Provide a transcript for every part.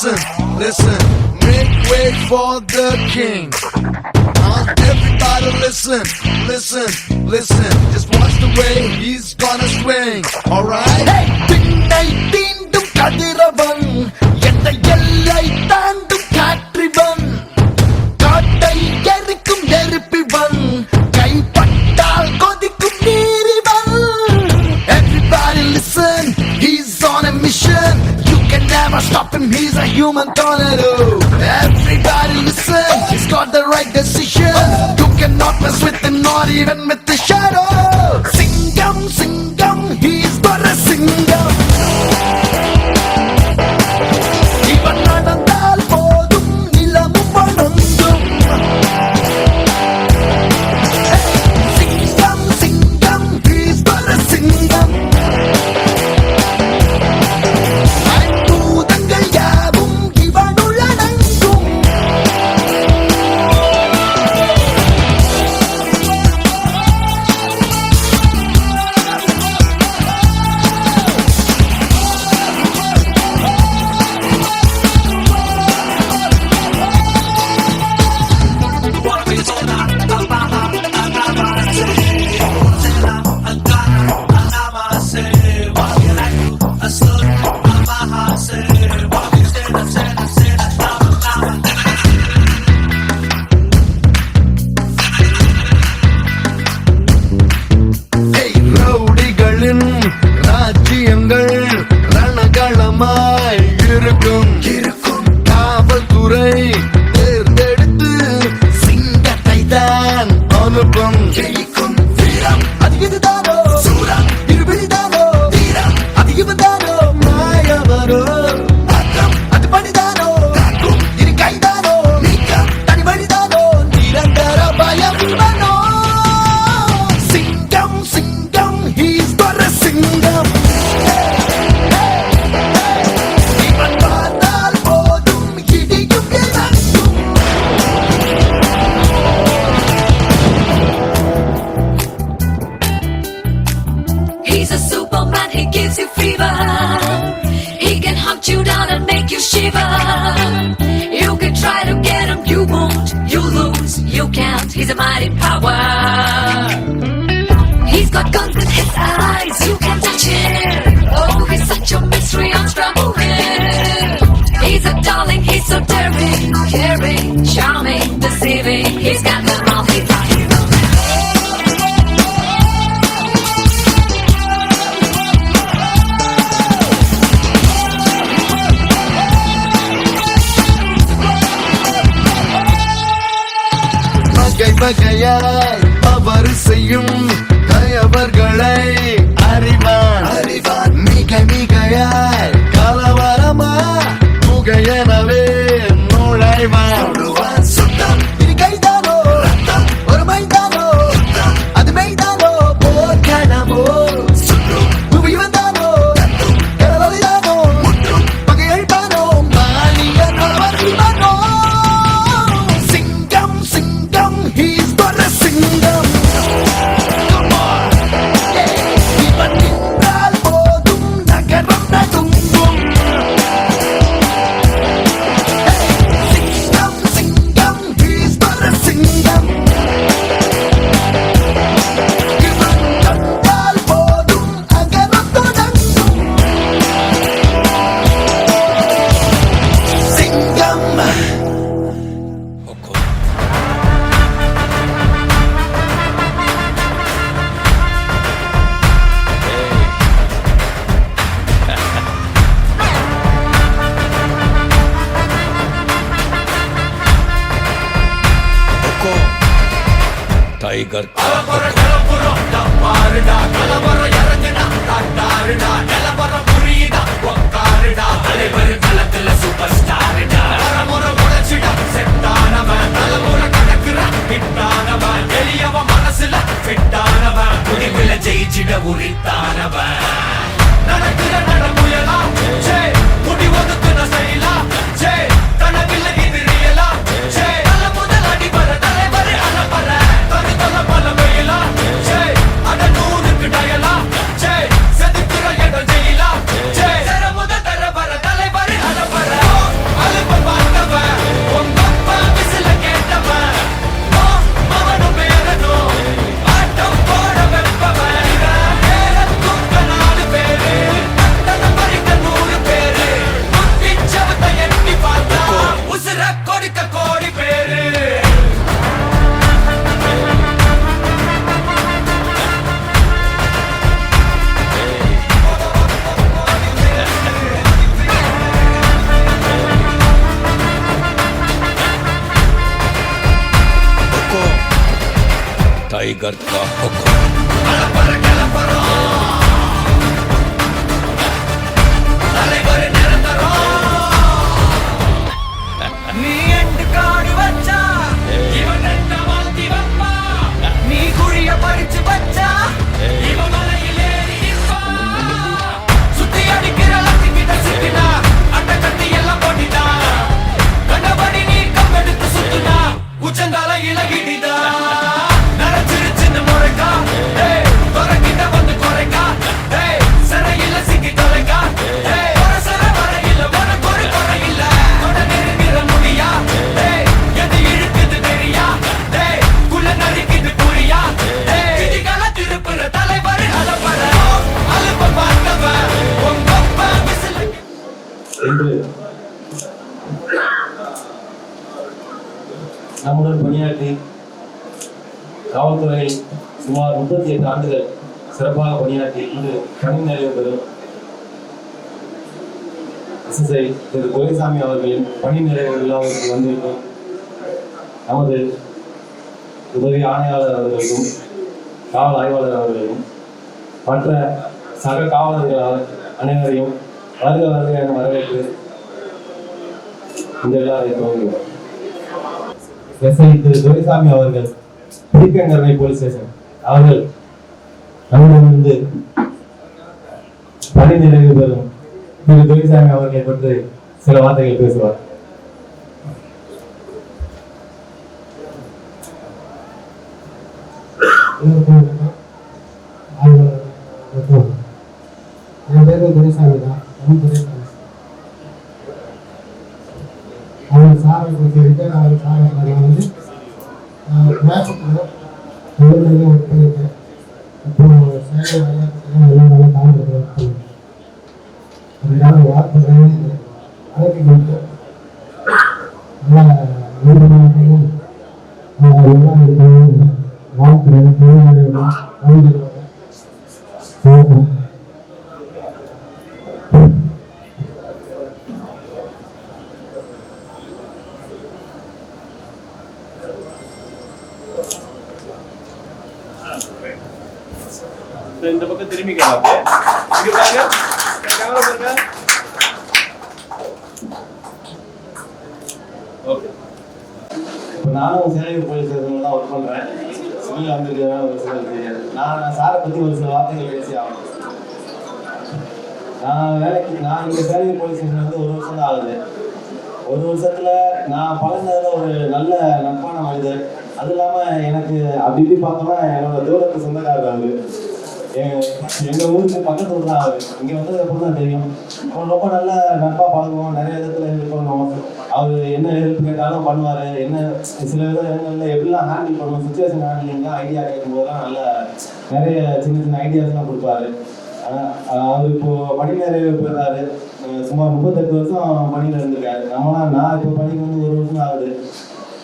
listen, listen. Make way for the king. Everybody listen, listen, listen. Just watch the way he's gonna swing. Alright? Hey, பின்னை தீண்டும் கதிரவன் எந்த எல்லை தாண்டும் காற்றிவன் காட்டை எரிக்கும் நெருப்பிவன் கைப்பட்டால் கொதிக்கும் நீரிவன். Everybody listen, he's on a mission. You can never stop him, he's a human tornado. Everybody listen, he's got the right decision. You cannot mess with him, not even with the shadow. Singam, singam, he's but a singam. இவன் நடந்தால் போதும் நிலமும் வணங்கும். Singam, singam, he's but a singam. ஐம்பூதங்கள் யாவும் இவனுள் அடங்கும். ரவுடிகளின் ராஜ்யங்கள் ரணகளமாய் இருக்கும். காவல்துறை தேர்ந்தெடுத்து சிங்கத்தை தான் அனுப்பும். ஜெயிக்கும் வீரம் அது இதுதானோ, சூரம் இருவிழிதானோ, வீரம் அது இவதானோ, மாயவரோ அக்கம் அது பணிதானோ, காக்கும் இரு கைதானோ, நீக்கம் தனி வழிதானோ, நிரந்தர பயம் இவனோ. சிங்கம் சிங்கம் he's but a சிங்கம். இவன் பார்த்தால் போதும் இடியும் இறங்கும். He's a superman, he gives you fever. He can hunt you down and make you shiver. You can try to get him, you won't, you lose, you can't. He's a mighty power. He's got guns in his eyes, you can't touch him. Oh, he's such a mystery, unstrung him. He's a darling, he's so daring, caring, charming, deceiving. He's got them all, he's a hero. வகை வகையாய் அவர் செய்யும் தயவர்களை அறிவான். மிக மிகையாய் கலவரமா முகையனவே நுழைவான். சுத்தம் இரு கைதானோ, ரத்தம் ஒரு மைதானோ, அது மெய்தானோ, போர்க்கனவோ சுற்றும் புவி வந்தானோ, கடலொலிதானோ, முற்றும் பகையழிப்பானோ, மானிய நலவர் இவனோ. சிங்கம் சிங்கம் he's but a சிங்கம். Come on. இவன் நின்றால் போதும் நகரம் நடுங்கும். சிங்கம் சிங்கம் he's but a சிங்கம். இவன் கண்டால் போதும் அகரம் தொடங்கும். சிங்கம். टाइगर ஜெயிச்சிட உரித்தானவன் நடக்கிற நடமுயலா முடி ஒதுக்குன செயலா கனவில்லை இது ரியலா நல்ல முதல் அடிபர தலைவரை அலப்பற தனி தல பல வெயிலா அட நூறுக்கு டயலா टाइगर का हुक्म। நீ எண்டு காடு வச்சா இவன் என்ன மாத்தி வப்பா, நீ குழிய பறிச்சு வச்சா இவன் மலையில் ஏறி நிற்பா. சுத்தி அடிக்கிற லத்திக்கிட்ட சிக்கினா அட்டை கட்டி எல்லாம் போட்டிட்டா, கண்டபடி நீ கம்பெடுத்து சுத்துனா உச்சந்தால இலகிடிதா. நரைச்சிருச்சுன்னு முறைக்கா துறக்கிட்ட வந்து குறைக்கா, சிறையில சிக்கி தொலைக்கா, சர வரையில உனக்கு ஒரு குறை இல்ல. தொட நெருங்கிற முடியா, எது இழுக்குது தெரியா, குள்ள நறுக்குது புரியா. விதிகள திருப்புற தலைவர் அலப்பட அலுப்ப பார்த்தவன் உங்க அப்பா விசில. என்று நம்முடன் பணியாற்றி காவல்துறையில் சுமார் 38 ஆண்டுகள் சிறப்பாக பணியாற்றி இன்று பணி நிறைவு பெறும் SSI திரு துரைசாமி அவர்களின் பணி நிறைவு விழாவிற்கு வந்திருக்கும் நமது உதவி ஆணையாளர் அவர்களுக்கும் காவல் ஆய்வாளர் அவர்களுக்கும் மற்ற சக காவலர்கள் அனைவரையும் வருக வருக என வரவேற்று இந்த விழாவை துவங்குகிறோம். SSI திரு துரைசாமி அவர்கள் பிடிக்கங்கரை போலீஸ் ஸ்டேஷன் அவர்கள் நம்மிடமிருந்து பணி நிறைவு பெறும் திரு துரைசாமி அவர்களை பற்றி சில வார்த்தைகள் பேசுவார். என் பேர் துரைசாமி தான். அவங்க சாரை கொடுத்துருக்கேன். நான் சாரை நான் வந்து கிராஃபிக்கில் ஒர்க் பண்ணியிருக்கேன். அப்புறம் சேலை விளையாட்டுலாம் எல்லாம் நல்லா காண்பிட்டு ஒர்க் பண்ணியிருக்கேன். அதுக்கான வார்த்தை அழைக்கி கொடுத்து நல்லா நிறுவனத்தையும் எல்லாம் இருக்கணும் வாழ்த்துறேன். தொழிலாளர்களும் வணக்கம். இந்த பக்கம் திரும்பிக்கலாம். ஓகே, இப்போ நானும் சேலையூர் போலீஸ் ஸ்டேஷனில் தான் ஒர்க் பண்ணுறேன். சிவில் வந்திருக்கிறதுனால ஒரு சிலர் தெரியாது. நான் சாரை பற்றி ஒரு சில வார்த்தைகள் பேசி ஆகணும். நான் இங்கே சேலையூர் போலீஸ் ஸ்டேஷன் வந்து 1 வருஷம் தான் ஆகுது. 1 வருஷத்துல நான் பழகினதுல ஒரு நல்ல நட்பான மனிதர். அது இல்லாமல் எனக்கு அப்படி இப்படி பார்த்தோம்னா என்னோட தூரத்து சொந்தக்காரர் அவரு. எங்கள் ஊருக்கு பக்கத்து ஊர் தான் அவர். இங்கே வந்ததுக்கப்புறம் தான் தெரியும். அவன் ரொம்ப நல்ல நட்பாக பழகுவோம், நிறைய விதத்தில் ஹெல்ப் பண்ணுவோம். அவர் என்ன ஹெல்ப் கேட்டாலும் பண்ணுவார். என்ன சில விதங்களில் எப்படிலாம் ஹேண்டில் பண்ணுவோம், சுச்சுவேஷன் ஹேண்டிலிங்லாம் ஐடியா கேட்கும்போதெல்லாம் நல்ல நிறைய சின்ன சின்ன ஐடியாஸ்லாம் கொடுப்பாரு. அவர் இப்போது பணி நிறைவு பெறாரு. சுமார் 38 வருஷம் பணியில் இருந்திருக்காரு. நான் இப்போ பணிக்கு வந்து 1 வருஷம் ஆகுது.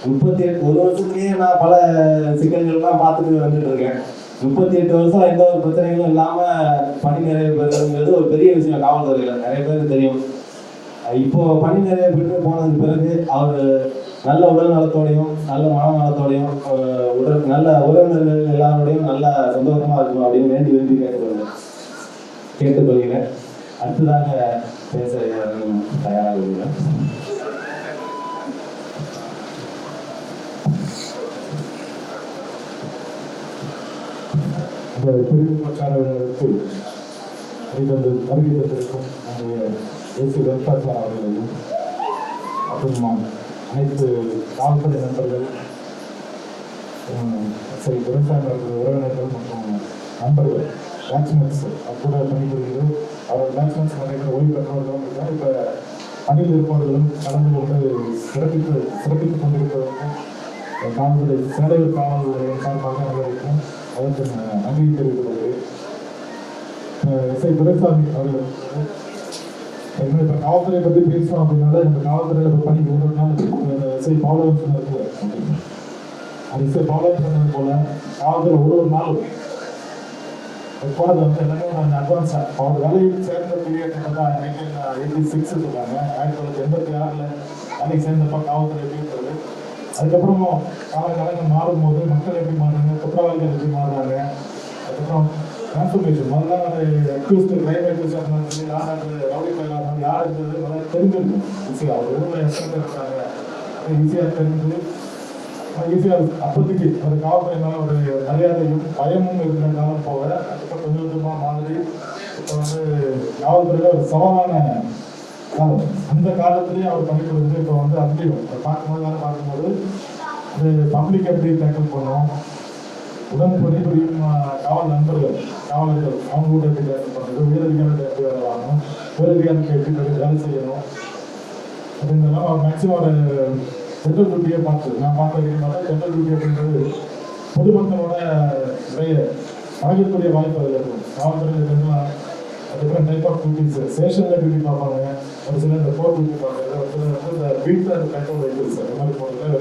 1 வருஷத்துலேயே நான் பல சிக்கல்கள்லாம் பார்த்துட்டு வந்துட்டு இருக்கேன். 38 வருஷம் எந்த ஒரு பிரச்சனைகளும் இல்லாமல் பணி நிறைவு பெறுறதுங்கிறது ஒரு பெரிய விஷயம். காவல்துறையில் நிறைய பேருக்கு தெரியும். இப்போ பணி நிறைவு பெற்று போனதுக்கு பிறகு அவர் நல்ல உடல் நலத்தோடையும் நல்ல மன நலத்தோடையும் நல்ல உறவினர்கள் எல்லாரோடையும் நல்ல சந்தோஷமாக இருக்கும் அப்படின்னு வேண்டி கேட்டுக்கொள்கிறேன். அடுத்ததாக பேச தயாராக இருக்கிறேன். அந்த பிரிவுக்காரர்களுக்கு வருகை தந்திருக்கும் நம்முடைய தேசிய வெல்ஃபேர் அவர்களையும் அப்புறம் அனைத்து காவல்துறை நண்பர்கள், சரி துரைசாமி அவர்கள் உறவினர்கள் மற்றும் நண்பர்கள், பேட்ச்மேட்ஸ் கூட பணிபுரிகிறது. அவர்கள் பேட்ச்மேட்ஸ் நிறைய ஓய்வு பெற்றவர்களும் இருக்கார். இப்போ பணியில் இருப்பவர்களும் கலந்து கொண்டு சிறப்பித்துக் கொண்டிருப்பதற்கும் காவல்துறை சேலையூர் காவல்துறை சார்பாக அனைவருக்கும் அதற்கு நன்றி தெரிவித்துக் கொள்கிறேன். SI துரைசாமி அவர்கள் இப்போ காவல்துறையை பற்றி பேசணும் அப்படின்னால இந்த காவல்துறையில் இப்போ பணிக்கு 1 நாள் SI பாவலன் சொன்னது அது SI பாவலன் சொன்னது போல காவல்துறை ஒரு நாள் இப்போ அது வந்து எல்லாமே கொஞ்சம் அட்வான்ஸாக அவங்க வேலையில் சேர்ந்த பீரியட் பார்த்தா 1986 சொல்லுவாங்க. 1986 வேலைக்கு சேர்ந்தப்போ காவல்துறை எப்படி இருக்கிறது அதுக்கப்புறம் காலங்கள் மாறும்போது மக்கள் எப்படி மாறுறாங்க, குற்றவாளிகள் எப்படி மாறுறாங்க, அதுக்கப்புறம் டிரான்ஸ்ஃபர்மேஷன் முதல்ல அக்யூஸ்ட் கிரைம் அக்யூஸ்ட் இருந்தாலும் சரி, ரவுடி பயிலாக இருந்தாலும் யார் இருந்தது முதல்ல தெரிஞ்சிருக்கும். ஈஸியாக அவர் ஊரில் எத்தனை பேர் இருக்காங்க ஈஸியாக தெரிஞ்சு ஈஸியாக அப்போதைக்கு ஒரு காவல்துறை மேலே ஒரு மரியாதையும் பயமும் இருக்கிற காலம் போக அதுக்கப்புறம் கொஞ்சம் கொஞ்சமாக மாதிரி இப்போ வந்து காவல்துறையில் ஒரு சவாலான காலம். அந்த காலத்திலேயே அவர் பண்ணிக்கிறது இப்போ வந்து அதுலேயும் பார்க்கும்போது அது பப்ளிக் எப்படி டேக்கிள் பண்ணோம், உடன் பணிபுரியும் காவல் நண்பர்கள் காவலர்கள் அவங்க கூட எப்படி டேக்கிள் பண்ணுறது, உயரதிகாரிகள் எப்படி வேலை வாங்கணும், உயரதிகாரிகளுக்கு எப்படி வேலை செய்யணும் அப்படின்றலாம் அவர் மேக்ஸிமம் ஒரு ஜென்ரல் டியூட்டியை பார்த்து நான் பார்த்தா ஜென்ரல் டியூட்டி அப்படின்றது பொதுமக்களோட நிறைய பழகக்கூடிய வாய்ப்பு அதில் இருக்கும். காவல்துறையில் டிஃப்ரெண்ட் டைப் ஆஃப் டியூட்டிஸ், ஸ்டேஷனில் டியூட்டி பார்ப்பாங்க, ஒரு சிலர் இந்த கோர்ட் டியூட்டி பார்க்குறது, ஒரு சிலர் வந்து இந்த வீட்டில் கண்ட்ரோல் வைக்கிறது அந்த மாதிரி போகிறது.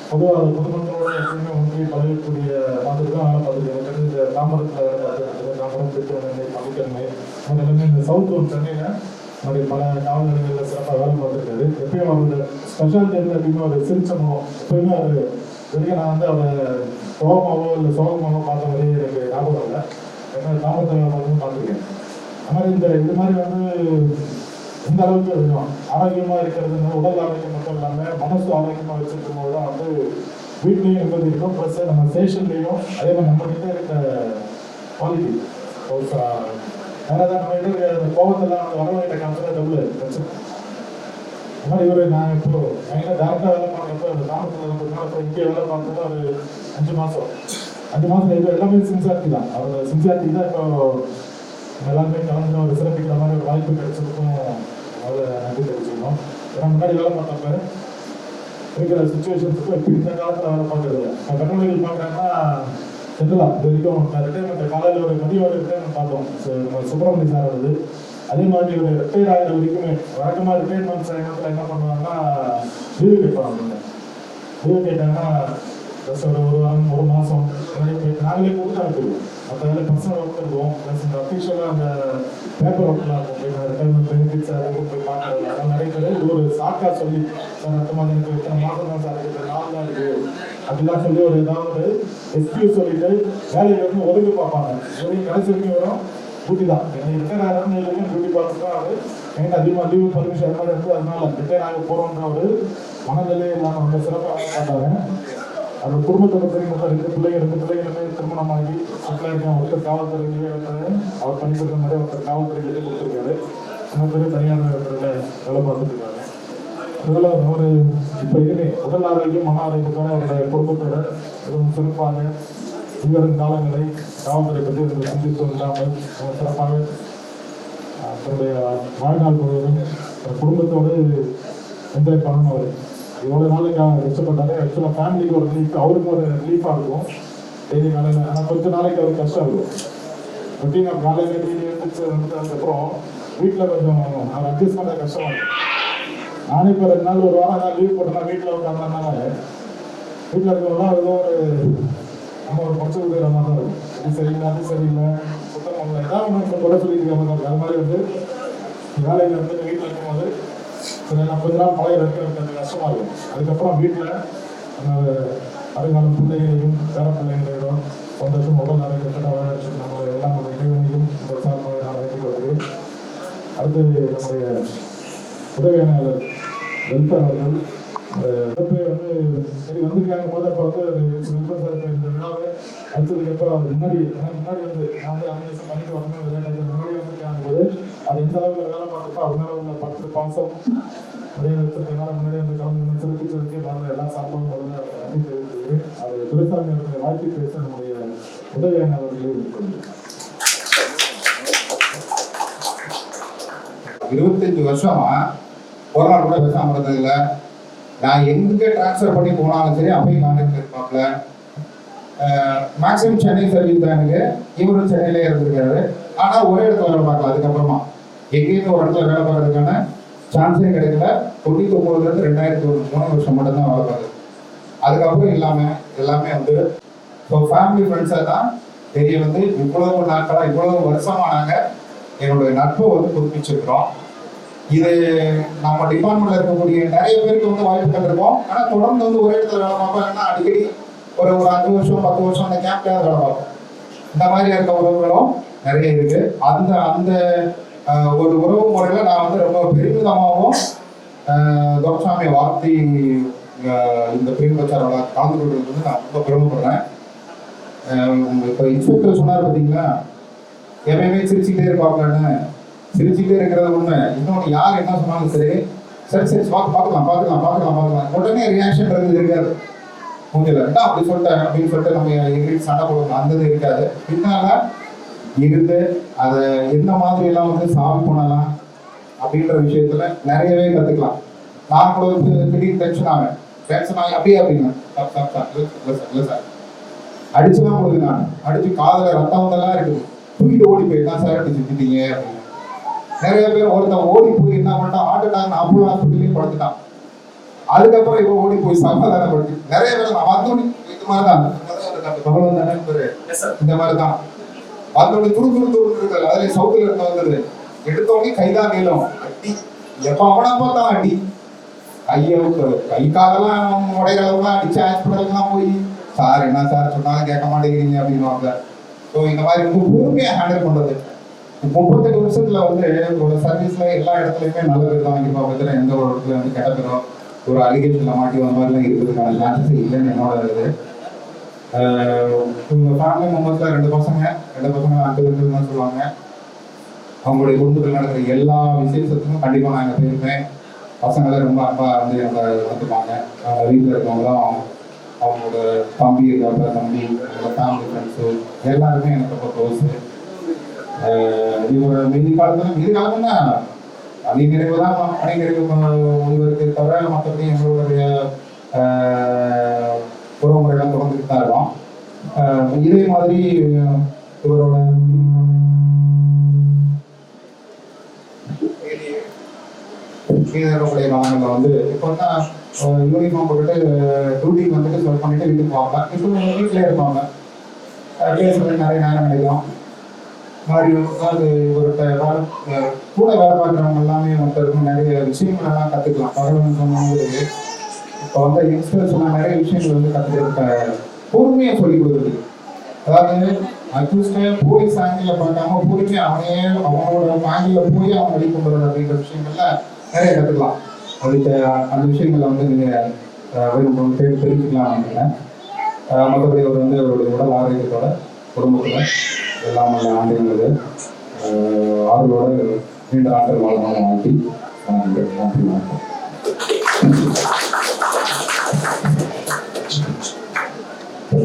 பொதுவாக பொதுமக்களோட எப்பவுமே ஒன்றி பழகக்கூடிய பார்த்துட்டு தான் வேலை பார்த்துருக்கேன். இந்த தாம்பரத்தில் வேலை பார்த்துருக்கேன், தாம்பரம் திருத்தணி பள்ளிக்கண்மை அது எல்லாமே இந்த சவுத் ஒன் சென்னையில் அப்படி பல காவல் நிலையங்களில் சிறப்பாக வேலை பார்த்துருக்காரு. எப்பயும் அவரோட ஸ்பெஷாலிட்டி வந்து எப்பயுமே ஒரு சிரிச்சமோ எப்பயுமே அது வரைக்கும் நான் வந்து அவரை சோகமாவோ இல்லை சோகமாவோ பார்த்த மாதிரி எனக்கு ஞாபகம் இல்லை. ஏன்னா தாம்பரத்தில் வேலை பார்த்து பார்த்துருக்கேன். அது மாதிரி இது மாதிரி வந்து எந்த அளவுக்கு இருக்கும் ஆரோக்கியமாக இருக்கிறதுனால உடல் ஆரோக்கியம் மட்டும் இல்லாமல் மனசு ஆரோக்கியமாக வச்சுருக்கும் போது தான் வந்து வீட்லேயும் இருந்தது இருக்கும். ப்ளஸ் நம்ம ஸ்டேஷன்லேயும் அதே மாதிரி நம்மகிட்ட இருக்க குவாலிட்டி வேறு ஏதாவது நம்ம கிட்ட இருக்க கோபத்தெல்லாம் வந்து வரவழைத்த காலத்தில் டபுள் பிரச்சனை. அது மாதிரி இவர் நான் இப்போ எங்கே டேரக்டாக வேலை பார்க்குறப்போ அந்த கிராமத்தில் இருந்ததுனால இப்போ இங்கே வேலை பார்த்தது ஒரு 5 மாதம் இப்போ எல்லாமே சின்சியாரிட்டி தான். அவரோட சின்சியாரிட்டி தான் இப்போ எல்லாருமே கலந்து ஒரு சிறப்பிக்கிற மாதிரி ஒரு வாய்ப்பு கிடைச்சதுக்கும் அதை நன்றி தெரிவிச்சுக்கணும். ஏன்னா முன்னாடி வேலை பார்த்தப்ப இருக்கிற சுச்சுவேஷன்ஸுக்கும் இப்போ இந்த காலத்தில் வேலை பார்க்குறது இப்போ கட்டளைகள் பார்க்குறாங்கன்னா சென்ட்ரலாக இது வரைக்கும் ரிட்டைர்மெண்ட் காலையில் ஒரு மதிய ஒரு ரிட்டைர்மெண்ட் பார்த்தோம் நம்ம சுப்பிரமணிய சார் வருது. அதே மாதிரி ஒரு ரிட்டையர் ஆகிற வரைக்குமே வழக்கமாக ரிட்டைர்மெண்ட் நேரத்தில் என்ன பண்ணுவாங்கன்னா லீவு கேட்பாங்க. லீவு கேட்டாங்கன்னா ப்ளஸ் ஒரு வாரம் 1 மாதம் நாங்களே கொடுத்து அனுப்பிடுவோம். மற்ற வேலை பர்சனல் ஒர்க் இருக்கும், ப்ளஸ் இந்த அஃபிஷியலாக அந்த பேப்பர் ஒர்க்லாம் இருக்கும், ரிட்டைர்மெண்ட் பெனிஃபிட்ஸ் அதெல்லாம் போய் பார்க்கறது. அதெல்லாம் நிறைய பேர் இது ஒரு சாக்காக சொல்லி சார் அடுத்த மாதிரி எனக்கு இத்தனை மாதம் தான் சார் இருக்குது 4 தான் இருக்குது அப்படிலாம் சொல்லி ஒரு ஏதாவது ஒரு எக்ஸ்கியூஸ் சொல்லிட்டு வேலையை வந்து ஒதுங்க பார்ப்பாங்க. கடைசி வரைக்கும் வரும் டியூட்டி தான். எனக்கு ரிட்டையர் ஆகிறோம் வரைக்கும் டியூட்டி பார்த்து தான் அது என்கிட்ட அதிகமாக லீவு பர்மிஷன் அது மாதிரி இருக்குது. அதனால ரிட்டையர் ஆக போகிறோன்ற ஒரு மனநிலையை இல்லாமல் ரொம்ப சிறப்பாக பார்த்தாங்க. அந்த குடும்பத்தோட பெரிய 2 பிள்ளைங்களுமே திருமணமாகி செட்டில் இருக்காங்க. ஒருத்தர் காவல்துறையிலேயே அவர் பணிபுரிகிற மாதிரி ஒருத்தர் காவல்துறையிலேயே கொடுத்துருக்காரு. இன்னொரு பேர் தனியார் துறையில் வேலை பார்த்துட்டு இருக்காங்க. அதில் ஒரு இப்போ இதுவே உடல் ஆரோக்கியம் மன ஆரோக்கியத்தோட அவருடைய குடும்பத்தோட மிகவும் சிறப்பாக இவரும் காலங்களை காவல்துறை பற்றி சிந்தித்து இல்லாமல் சிறப்பாக தன்னுடைய வாழ்நாள் முழுவதும் குடும்பத்தோடு என்ஜாய் பண்ணணும். அவர் இவ்வளோ நாளைக்கு கஷ்டப்பட்டாரு. ஆக்சுவலாக ஃபேமிலிக்கு ஒரு ரிலீஃப், அவருக்கு ஒரு ரிலீஃபாக இருக்கும் டெய்லி காலையில். ஆனால் கொஞ்ச நாளைக்கு அவருக்கு கஷ்டம் இருக்கும். ரொட்டீனாக காலையில் டெய்லி எழுந்திரிச்சு வந்ததுக்கப்புறம் வீட்டில் கொஞ்சம் அவர் அட்ஜஸ்ட் பண்ண கஷ்டமாக இருக்கும். நானே இப்போ 2 நாள் 1 வாரம் நான் லீவ் போட்டேன்னா வீட்டில் உட்காந்தனால வீட்டில் இருக்கிறவங்களாம் ஏதோ ஒரு நம்ம ஒரு படிச்சு கொடுக்குற மாதிரி தான் இருக்கும். இது சரியில்லை அது சரியில்லை சுத்தம் பண்ணல ஏதாவது ஒன்று கூட சொல்லியிருக்க மாதிரி இருக்கும். அது மாதிரி வந்து வேலையில் இருந்து வீட்டில் இருக்கும்போது நான் கொஞ்ச நாள் பழகிறதுக்கு எனக்கு அது கஷ்டமாக இருக்கும். அதுக்கப்புறம் வீட்டில் அந்த வருங்கால பிள்ளைகளையும் பேர பிள்ளைகளையும் சந்தோஷம் உடல் ஆரோக்கியத்தோட வாழ நம்ம எல்லாம் நம்ம இறைவனையும் இந்த சார்பாக நான் வேண்டிக் கொள்கிறேன். அடுத்து நம்முடைய உதவியாளர் வெல்ஃபேர் அவர்கள் வந்து சரி வந்திருக்காங்க போது அப்போ வந்து வெல்ஃபேர் சார் இந்த விழாவை அடுத்ததுக்கு எப்போ முன்னாடி வந்து நான் வந்து அனலைஸ் பண்ணிட்டு வரணும் முன்னாடி வந்திருக்காங்க போது அது எந்த அளவுக்கு வேலை பார்த்துப்போ அதனால உள்ள 10 பாசம் அதே நேரத்துக்கு முன்னாடி வந்து கலந்து சிறப்பிச்சதுக்கு நான் எல்லா சார்பாகவும் நன்றி தெரிவித்துக்கிறேன். அது துரைசாமி அவர்களை வாழ்த்து பேச நம்முடைய உதவியாளர் அவர்களே இருக்கிறது. 25 வருஷமா ஒரு நாள் கூட பேசாம இருந்ததில்லை. நான் எங்க டிரான்ஸ்ஃபர் பண்ணி போனாலும் சரி அப்பயும் கான்டாக்ட் இருப்பாப்ல. மேக்ஸிமம் சென்னை சர்வீஸ் தான் எனக்கு. இவரும் சென்னையிலே இருந்திருக்காரு. ஆனால் ஒரே இடத்துல வேலை பார்க்கல. அதுக்கப்புறமா எங்கேயுமே ஒரு இடத்துல வேலை பார்க்கறதுக்கான சான்ஸே கிடைக்கல. 99 2003 வருஷம் மட்டும்தான் வேலை பார்க்குது. அதுக்கப்புறம் எல்லாமே வந்து ஸோ ஃபேமிலி ஃப்ரெண்ட்ஸாக தான் தெரிய வந்து இவ்வளவு நாட்களாக இவ்வளவு வருஷமா நாங்கள் எங்களுடைய நட்பை வந்து புதுப்பிச்சிருக்கிறோம். இது நம்ம டிபார்ட்மெண்ட்ல இருக்கக்கூடிய நிறைய பேருக்கு வந்து வாய்ப்புகள் இருக்கும். ஆனா தொடர்ந்து வந்து ஒரே இடத்துல வேலை பார்ப்போம், அடிக்கடி ஒரு 5 வருஷம் 10 வருஷம் அந்த கேம்ப்ல வேலை பார்ப்போம். இந்த மாதிரி இருக்க உறவுகளும் நிறைய இருக்கு. அந்த அந்த ஒரு உறவு முறையில நான் வந்து ரொம்ப பெருமிதமாகவும் துரைசாமியை வாழ்த்தி இந்த பிரேம் பிரச்சாரோட கலந்து கொள்வது வந்து நான் ரொம்ப பெருமைப்படுறேன். இப்போ இன்ஸ்பெக்டர் சொன்னார் பார்த்தீங்களா, எப்பயுமே சிரிச்சுக்கிட்டே இருப்பாங்கன்னு. சிரிச்சுக்கிட்டே இருக்கிறது ஒண்ணு. இன்னொன்று யார் என்ன சொன்னாலும் சரி சரி சரி பார்க்கலாம் உடனே ரியாக்ஷன் இருக்காது. மூஞ்சில அப்படி சொல்லிட்டேன் அப்படின்னு சொல்லிட்டு நம்ம எங்களுக்கு சண்டை போடுவோம், அந்த இது இருக்காது. பின்னால இருந்து அதை எந்த மாதிரி எல்லாம் வந்து சால்வ் பண்ணலாம் அப்படின்ற விஷயத்துல நிறையவே கத்துக்கலாம். நான் கூட வந்து திடீர்னு டென்ஷன் ஆகி அப்படியே அப்படின்னா இல்லை சார் அடிச்சுலாம் கொடுங்க. நான் அடிச்சு காதல ரத்தம் வந்தெல்லாம் இருக்குது, தூக்கிட்டு ஓடி போய் தான் சார் அடிச்சு திட்டீங்க அப்படின்னு. நிறைய பேர் ஒருத்தன் ஓடி போய் என்ன பண்ணிட்டான், ஆட்டுட்டாங்க, அப்போ ஹாஸ்பிட்டலையும் படுத்துட்டான். அதுக்கப்புறம் இப்போ ஓடி போய் சமாதானப்படுத்தி நிறைய பேர் நான் வந்தோடனே இது மாதிரிதான் இந்த மாதிரிதான் வந்தோடனே துரு இருக்காது. அதுல சவுத்துல இருந்து வந்தது எடுத்தோடனே கைதான் நீளம் அடி, எப்ப அவனா பார்த்தான் அடி, கை காலெல்லாம் உடையிற அளவுலாம் அடிச்சு ஹாஸ்பிட்டலுக்குலாம் போய் சார் என்ன சார் சொன்னாலும் கேட்க மாட்டேங்கிறீங்க அப்படின்வாங்க. ஸோ இந்த மாதிரி ரொம்ப பொறுமையா ஹேண்டில் பண்றது. 38 வருஷத்துல வந்து ஒரு சர்வீஸ்ல எல்லா இடத்துலயுமே நல்ல பேர் தான் வாங்கி பார்க்கறதுல எந்த ஒரு இடத்துல வந்து கெட்ட பேரும் ஒரு அலிகேஷன்ல மாட்டி வந்த மாதிரிலாம் இருக்கிறதுக்கான சான்சஸ் இல்லைன்னு என்னோட இது. ஃபேமிலி மெம்பர்ஸ்ல 2 பசங்க அங்கிள் சொல்லுவாங்க. அவங்களுடைய குடும்பத்தில் நடக்கிற எல்லா விசேஷத்துக்கும் கண்டிப்பாக நான் எங்கள் போயிருப்பேன். பசங்களாம் ரொம்ப அன்பா வந்து நம்ம வந்துப்பாங்க. வீட்டில் இருக்கவங்களும் அவங்களோட தம்பி இருக்காப்புல தம்பி, அவங்களோட ஃபேமிலி ஃப்ரெண்ட்ஸு எல்லாருமே எனக்கு ரொம்ப க்ளோஸு. இவரோட மீதி காலத்துல தான் பணி நிறைவு தான் ஒருவருக்கு தவிர மற்றபடி எங்களுடைய உறவுமுறையெல்லாம் தொடர்ந்துட்டு தான் இருக்கோம். இதே மாதிரி இவரோட கீழே காலங்களில் வந்து இப்போ தான் யூனிஃபார்ம் போட்டுட்டு டியூட்டிக்கு வந்துட்டு சொல் பண்ணிட்டு வீட்டுக்கு போவாங்க. இப்போ வீட்டிலே இருப்பாங்க, பேசுறது நிறைய நேரம் கிடைக்கும். மாதிரி அது ஒரு கூட வேலை பார்க்குறவங்க எல்லாமே ஒருத்தருக்கும் நிறைய விஷயங்கள் எல்லாம் கற்றுக்கலாம். பரவாயில்ல சொன்னது இப்போ வந்து யங்ஸ்டர்ஸ் சொன்ன நிறைய விஷயங்கள் வந்து கற்றுக்க பொறுமையை சொல்லிக் கொடுக்குறது. அதாவது அக்யூஸ்டை போலீஸ் ஆங்கிளில் பார்க்காம பொறுமையை அவனோட ஆங்கிளில் போய் அவன் வெளிக்கொண்டு வர்றது அப்படின்ற விஷயங்கள்ல நிறைய கற்றுக்கலாம். அதுக்கு அந்த விஷயங்களை வந்து நீங்கள் தெரிஞ்சுக்கலாம் நினைக்கிறேன். மற்றபடி அவர் வந்து அவருடைய உடல் ஆரோக்கியத்தோட குடும்பத்தில் எல்லாம் நல்ல ஆண்டுங்கிறது ஆறுகளோட நீண்ட ஆற்றல் வாழமாக வாழ்த்தி நன்றி வணக்கம்.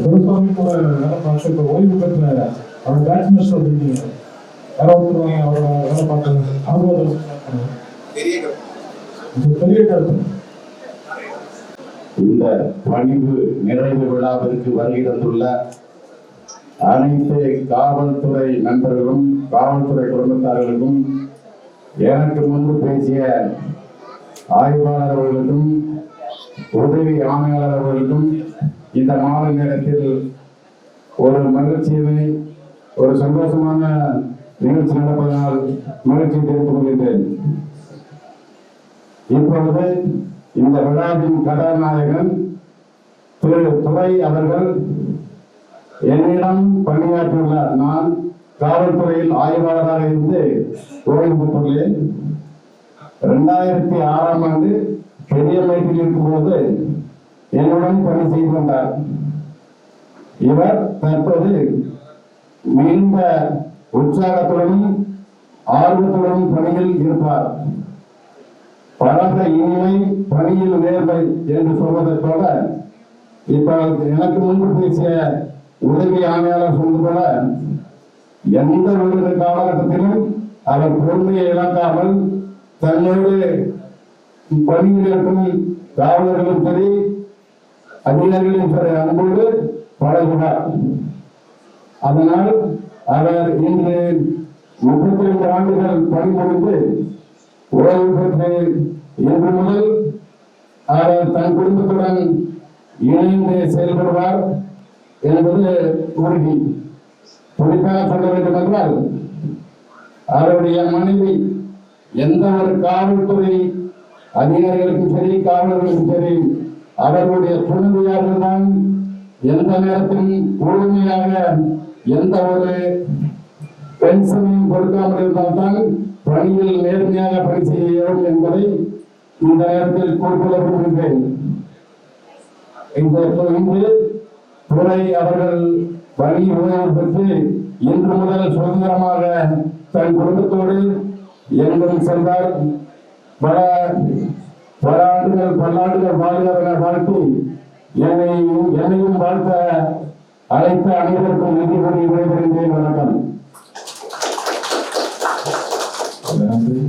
துரைசாமி கூட வேலை பார்த்து இப்போ ஓய்வு பெற்ற அவர் பேட்ச்மேட்ஸ் இருக்கீங்க, வேலை கொடுத்துருவாங்க. அவரோட வேலை பார்த்து அனுபவம் பெரிய கருத்து. இந்த பணிவு நிறைவு விழாவிற்கு வருகை தந்துள்ள அனைத்து காவல்துறை நண்பர்களும் காவல்துறை குடும்பத்தார்களுக்கும், எனக்கு முன்பு பேசிய ஆய்வாளர் அவர்களுக்கும் உதவி ஆணையாளர் அவர்களுக்கும் இந்த மாலை நேரத்தில் ஒரு மகிழ்ச்சியை ஒரு சந்தோஷமான நிகழ்ச்சி நடப்பதனால் மகிழ்ச்சியை தெரிவித்துக் கொள்கிறேன். இப்பொழுது இந்த விழாவின் கதாநாயகன் திரு துரை அவர்கள் என்னிடம் பணியாற்றியுள்ளார். நான் காவல்துறையில் ஆய்வாளராக இருந்து ஓய்வு பெற்றுள்ளேன். 2006ஆம் ஆண்டு பெரியமேட்டில் இருக்கும்போது என்னுடன் பணி செய்து வந்தார். இவர் தற்போது மிகுந்த உற்சாகத்துடனும் ஆர்வத்துடனும் பணியில் இருப்பார். பழக இனிமை பணியில் நேர்மை என்று சொல்வதைப் போல இப்ப எனக்கு முன்பு பேசிய உதவி ஆணையாளர் சொன்னது போல எந்த ஒரு காலகட்டத்திலும் அவர் பொறுமையை இழக்காமல் தன்னோடு பணியில் இருக்கும் காவலர்களும் சரி அதிகாரிகளும் சரி அன்போடு பழகுவார். அதனால் அவர் இன்று 32 ஆண்டுகள் பணிபுரிந்து ஓய்வு பெற்று இன்று முதல் அவர் தன் குடும்பத்துடன் இணைந்து செயல்படுவார் என்பது உறுதி. குறிப்பாக சொல்ல வேண்டும் என்றால் அவருடைய மனைவி எந்த ஒரு காவல்துறை அதிகாரிகளுக்கும் சரி காவலர்களுக்கும் சரி அவர்களுடைய துணைவியார்கள் தான் எந்த நேரத்திலும் முழுமையாக எந்த ஒரு பென்ஷனையும் கொடுக்காமல் இருந்தால்தான் பணியில் நேர்மையாக பணி செய்ய இயலும் என்பதை இந்த நேரத்தில் குறிப்பிட விரும்புகிறேன். இன்று துறை அவர்கள் பணி ஓய்வு பெற்று இன்று முதல் சுதந்திரமாக தன் குடும்பத்தோடு எங்கும் சென்றார். பல ஆண்டுகள் பல்லாண்டுகள் வாழ்கிறவர்கள் வாழ்த்து என்னையும் வாழ்த்த அழைத்த அனைவருக்கும் நன்றி கூறி விடைபெறுகிறேன். வணக்கம். நன்றி.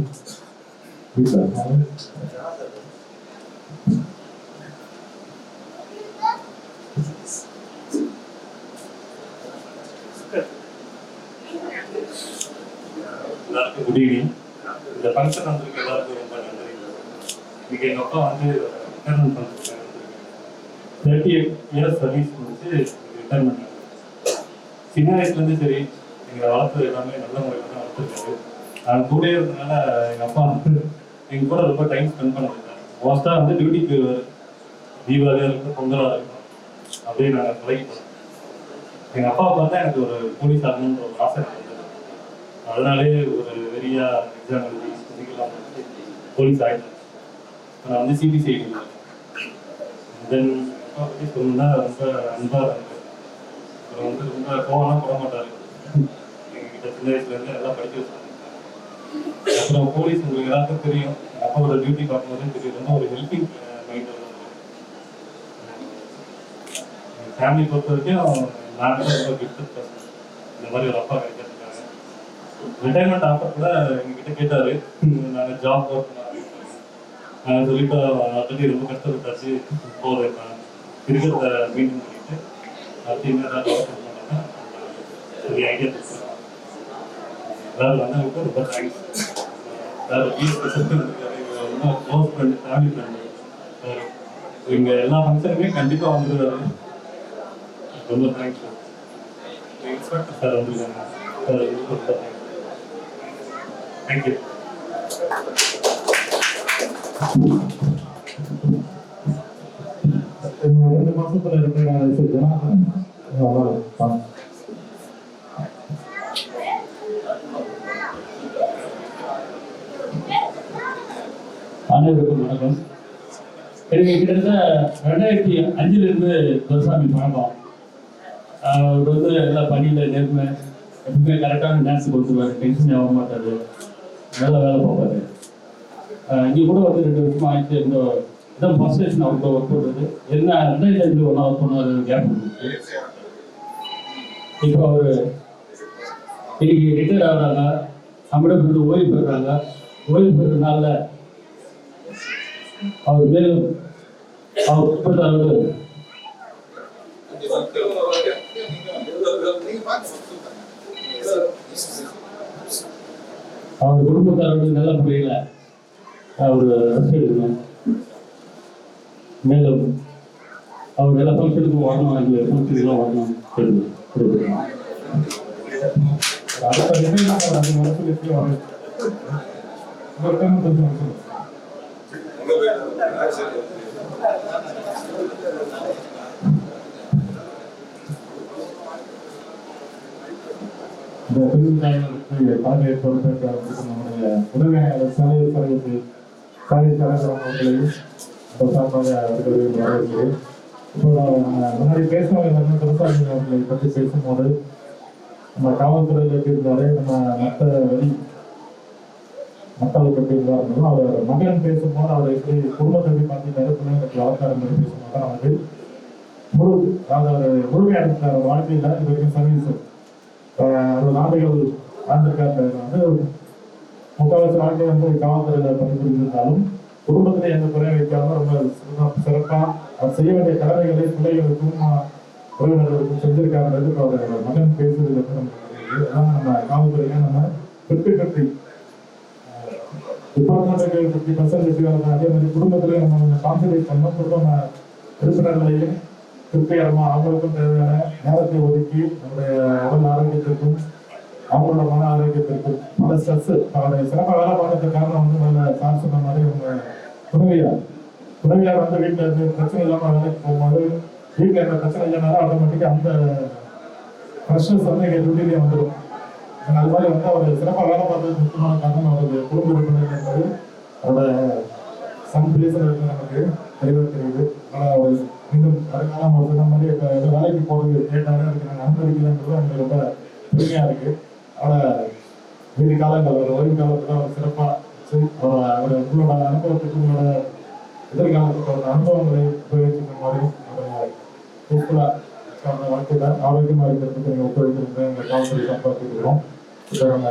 எல்லாருக்கும் குட் ஈவினிங். இந்த ஃபங்க்ஷன் வந்திருக்கு எல்லாருக்கும் ரொம்ப நன்றி. இன்னைக்கு எங்கள் அப்பா வந்து ரிட்டைர்மெண்ட் ஃபங்க்ஷன் 38 இயர்ஸ் சர்வீஸ் முடிச்சு ரிட்டைர்மெண்ட். சின்ன வயசுலேருந்து சரி எங்களை வளர்த்தது எல்லாமே நல்ல முறையில் தான் வளர்த்துருக்காரு. நான் கூட இருந்ததுனால எங்கள் அப்பா வந்து எங்கள் கூட ரொம்ப டைம் ஸ்பெண்ட் பண்ணிருக்காரு. மோஸ்ட்டாக வந்து டியூட்டிக்கு தீபாவளியாக இருக்கும் பொங்கலாக இருக்கும் அப்படியே நாங்கள் பழகிட்டோம். எங்கள் அப்பா பார்த்தா எனக்கு ஒரு போலீஸ் ஆகணுன்ற ஒரு ஆசை இருந்தது. அதனாலே ஒரு வெறியா எக்ஸாம் எழுதி இதுக்கெல்லாம் போலீஸ் ஆகிட்டேன். நான் வந்து சிபிசிஐடி தென் அப்பா பற்றி சொல்லணும்னா ரொம்ப அன்பாக இருந்தார். அவர் வந்து ரொம்ப கோவம்லாம் போட மாட்டார். எங்ககிட்ட சின்ன வயசுலேருந்து எல்லாம் படிக்க வச்சாங்க. அப்புறம் போலீஸ் உங்களுக்கு எல்லாருக்கும் தெரியும். எங்கள் அப்பாவோட டியூட்டி பார்க்கும்போது தெரியும். ரொம்ப ஒரு ஹெல்பிங் மைண்ட் வந்து ஃபேமிலி பொறுத்த வரைக்கும் நான் ரொம்ப கிஃப்ட் பர்சன். இந்த மாதிரி ஒரு அப்பா கிடைக்கிறதுக்காக ரிட்டைர்மெண்ட் ஆஃபர் கூட எங்ககிட்ட கேட்டாரு. நான் ஜாப் ஒர்க் நான் சொல்லிட்டு ஆல்ரெடி ரொம்ப கஷ்டப்பட்டாச்சு போகிறேன். நான் இருக்கிறத மெயின்டைன் பண்ணிட்டு அடுத்து என்ன ஏதாவது ஒர்க் பண்ணோன்னா ஒரு ஐடியா கொடுத்துருக்கேன். அதாவது வந்தவங்களுக்கு ரொம்ப தேங்க்ஸ். அதாவது பிஎஸ்பி சர்க்கிள் இருக்காரு, ரொம்ப க்ளோஸ் ஃப்ரெண்டு, ஃபேமிலி ஃப்ரெண்டு. இங்கே எல்லா ஃபங்க்ஷனுமே கண்டிப்பாக வந்துடுவாரு. ரொம்ப தேங்க்ஸ் சார். இன்ஸ்பெக்டர் சார் வந்துருக்காங்க சார், ரொம்ப தேங்க்யூ. இன்னும் 2 மாசத்துல இருக்கிற ஜனார்தன் அனைவருக்கும் வணக்கம். எனக்கு கிட்டத்தட்ட 2005 துரைசாமி பழக்கம். அவர் வந்து எல்லா பணியில் நேர்மை, எப்பவுமே கரெக்டான டான்ஸ் கொடுத்துருவார், டென்ஷன் ஆக மாட்டார், நல்லா வேலை பார்ப்பாரு. இங்கே கூட வந்து 2 வருஷமா ஆயிடுச்சு. இதான் ஃபர்ஸ்ட் ஸ்டேஷன் அவர்கிட்ட ஒர்க் பண்ணுறது. என்ன 2005 ஒன்றா ஒர்க் பண்ணார், கேப் இருந்துச்சு. இப்போ அவர் இன்னைக்கு ரிட்டையர் ஆகிறாங்க, நம்மிடம் வந்து ஓய்வு பெறுறாங்க. ஓய்வு பெறுறதுனால அவர் மேலும் அவர் குடும்பத்தாரோடு அவர் குடும்பத்தாரோடு நல்ல முறையில் அவர் ரெஸ்ட் எடுக்கணும். மேலும் அவர் எல்லா ஃபங்க்ஷனுக்கும் வரணும், அந்த ஃபங்க்ஷனுக்குலாம் வரணும். அடுத்த நிலையில் எப்படி வரும் இந்த பிரிவு தலைமை பொறுப்பேற்ற நம்முடைய உதவியாளர் சாலை தலைவர்களையும் சார்பாக வரவேற்கிறேன். இப்போ முன்னாடி பேசுனவங்க எல்லாருமே துரைசாமி அவர்களை பற்றி பேசும்போது நம்ம காவல்துறையில் எப்படி இருந்தாரு, நம்ம மக்களை பற்றி இருந்தாலும் அவர் மகன் பேசும்போது அவர் எப்படி குடும்பத்தை எப்படி பார்த்துட்டாரு, பிள்ளைங்களுக்கு வளர்த்தாரு மாதிரி பேசும்போது அவருக்கு அதாவது முழுமையாக இருக்கிற வாழ்க்கையில் இது வரைக்கும் சர்வீஸ் 60 ஆண்டுகள் வாழ்ந்திருக்காரு. வந்து முக்கால்வாசி வாழ்க்கை வந்து காவல்துறையில் பணிபுரிந்திருந்தாலும் குடும்பத்தில் எந்த குறைய வைக்காம ரொம்ப சிறப்பாக அவர் செய்ய வேண்டிய கடமைகளை பிள்ளைகளுக்கும் உறவினர்களுக்கும் செஞ்சிருக்காருன்றது அவரோட மகன் பேசுறது வந்து நமக்கு தெரியுது. அதெல்லாம் நம்ம காவல்துறையில நம்ம 50-50 டிபார்ட்மெண்ட்டுக்கு 50% வெற்றி வரலாம். அதே மாதிரி குடும்பத்திலே நம்ம கொஞ்சம் கான்சன்ட்ரேட் பண்ணோம். குடும்ப உறுப்பினர்களையும் திருப்திகரமாக அவங்களுக்கும் தேவையான நேரத்தை ஒதுக்கி நம்முடைய உடல் ஆரோக்கியத்திற்கும் அவங்களோட மன ஆரோக்கியத்திற்கு பல ஸ்ட்ரெஸ் அவருடைய சிறப்பாக வேலை பார்க்கறதுக்கு காரணம் வந்து முதல்ல சார் சொன்ன மாதிரி உங்க துணைவியார் வந்து வீட்டில் இருந்து பிரச்சனை இல்லாமல் வேலைக்கு போகும்போது வீட்டில் எந்த பிரச்சனை இல்லைனாலும் ஆட்டோமேட்டிக்காக அந்த ப்ரெஷர்ஸ் வந்து எங்கள் டியூட்டிலேயே வந்துடும். அது மாதிரி வந்து அவர் சிறப்பாக வேலை பார்த்ததுக்கு முக்கியமான காரணம் அவருடைய குடும்ப உறுப்பினர் என்பது அவரோட சம் பிளேஸில் இருக்கு நமக்கு தெளிவாக தெரியுது. ஆனால் அவர் மீண்டும் அதுக்கான அவர் சொன்ன மாதிரி இப்போ வேலைக்கு போகிறது கேட்டாலும் அதுக்கு நாங்கள் அனுமதிக்கலன்றது அவங்களுக்கு ரொம்ப பெருமையாக இருக்குது. ஆனால் மீதி காலங்கள் ஒரு ஓய்வு காலத்தில் அவர் சிறப்பாக அவர் உங்களோட அனுபவத்துக்கு உங்களோட எதிர்காலத்துக்கு ஒரு அனுபவங்களை உபயோகிக்கும் மாதிரி ஒரு யூஸ்ஃபுல்லாக வாழ்க்கையில் ஆரோக்கியமாக இருக்கிறதுக்கு நீங்கள் ஒத்துழைக்கிறது எங்கள் காவல்துறை காப்பாற்றிக்கிறோம். இப்போ நம்ம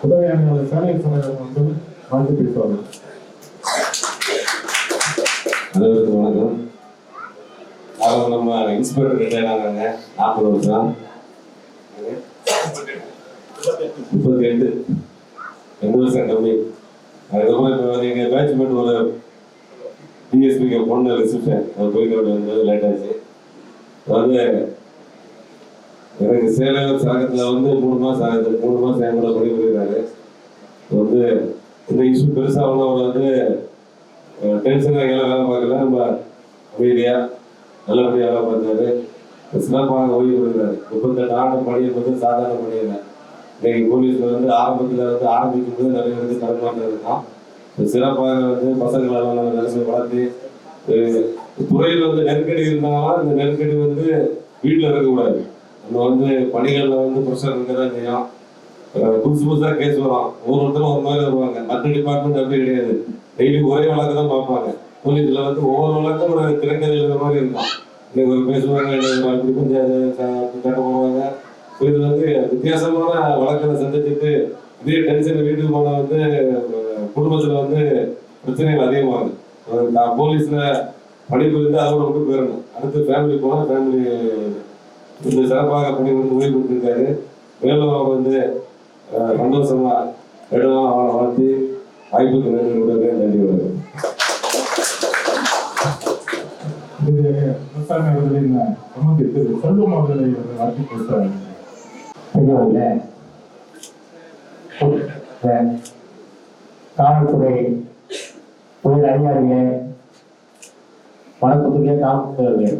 உதவியாளர்களோட சேனல் சமையல் வந்து வாழ்த்து பேசுவார்கள். அனைவருக்கும் வணக்கம். நாங்கள் நம்ம இன்ஸ்பெக்டர் ரிட்டையர் ஆனாங்க 40 வருஷம் 38 2 வருஷம் கம்மி. அதுக்கப்புறம் இப்போ எங்கள் பேட்ச்மேட் ஒரு டிஎஸ்பிக்கு பொண்ணு ரிசப்ஷன் அவர் போயிட்டு வந்து லேட் ஆச்சு. அதாவது எனக்கு சேலம் சரகத்தில் வந்து 3 மாதம் ஆகுது. 3 மாதம் என் கூட பணி புரியுறாரு. வந்து இந்த இஷ்யூ பெருசாக அவர் வந்து டென்ஷனாக எல்லாம் வேலை பார்க்கல. நம்ம அமைதியாக நல்லபடியாக வேலை பார்த்தாரு. சிறப்பாக ஓய்வு கொடுக்குறாரு. 38 ஆண்டு பணி என்பது சாதாரண பணி இல்லை. இன்னைக்கு போலீஸில் வந்து ஆரம்பத்தில் வந்து ஆரம்பிக்கும் போது நிறைய வந்து தரமாட்டம் இருக்கும். சிறப்பாக வந்து பசங்களெல்லாம் நம்ம நிலைமை வளர்த்து துறையில் வந்து நெருக்கடி இருந்தாலும் இந்த நெருக்கடி வந்து வீட்டில் இருக்கக்கூடாது. நம்ம வந்து பணிகளில் வந்து ப்ரெஷர் இருக்கிறதா செய்யும். புதுசாக கேஸ் வரும். ஒவ்வொருத்தரும் ஒரு மாதிரி வருவாங்க. மற்ற டிபார்ட்மெண்ட் அப்படி கிடையாது. டெய்லி ஒரே வழக்கு தான் பார்ப்பாங்க. போலீஸில் வந்து ஒவ்வொரு வழக்கும் ஒரு திரைக்கதை எழுதுற மாதிரி இருக்கும். இன்னைக்கு ஒரு பேசுவாங்க, அப்படி கொஞ்சம் சட்டை போடுவாங்க. இது வந்து வித்தியாசமான வழக்கத்தை சந்திச்சுட்டு இதே டென்ஷன் வீட்டுக்கு போன வந்து குடும்பத்தில் வந்து பிரச்சனைகள் அதிகமாகுது. போலீஸில் பணிபுரிந்து அதோட விட்டு போயிடணும். அடுத்து ஃபேமிலி போனால் ஃபேமிலி இந்த சிறப்பாக பணி வந்து ஓய்வு கொடுத்துருக்காரு. மேலும் அவங்க வந்து சந்தோஷமா இடம் அவனை வளர்த்து வாய்ப்புக்கு நன்றி கொடுக்க நன்றி வருது. விவசாய அவர்களின் செல்வம் அவர்களை வாழ்த்து பேசுறாங்க. காவல்துறை உயர் அதிகாரிகளே, வணக்கத்துக்கே காவல்துறை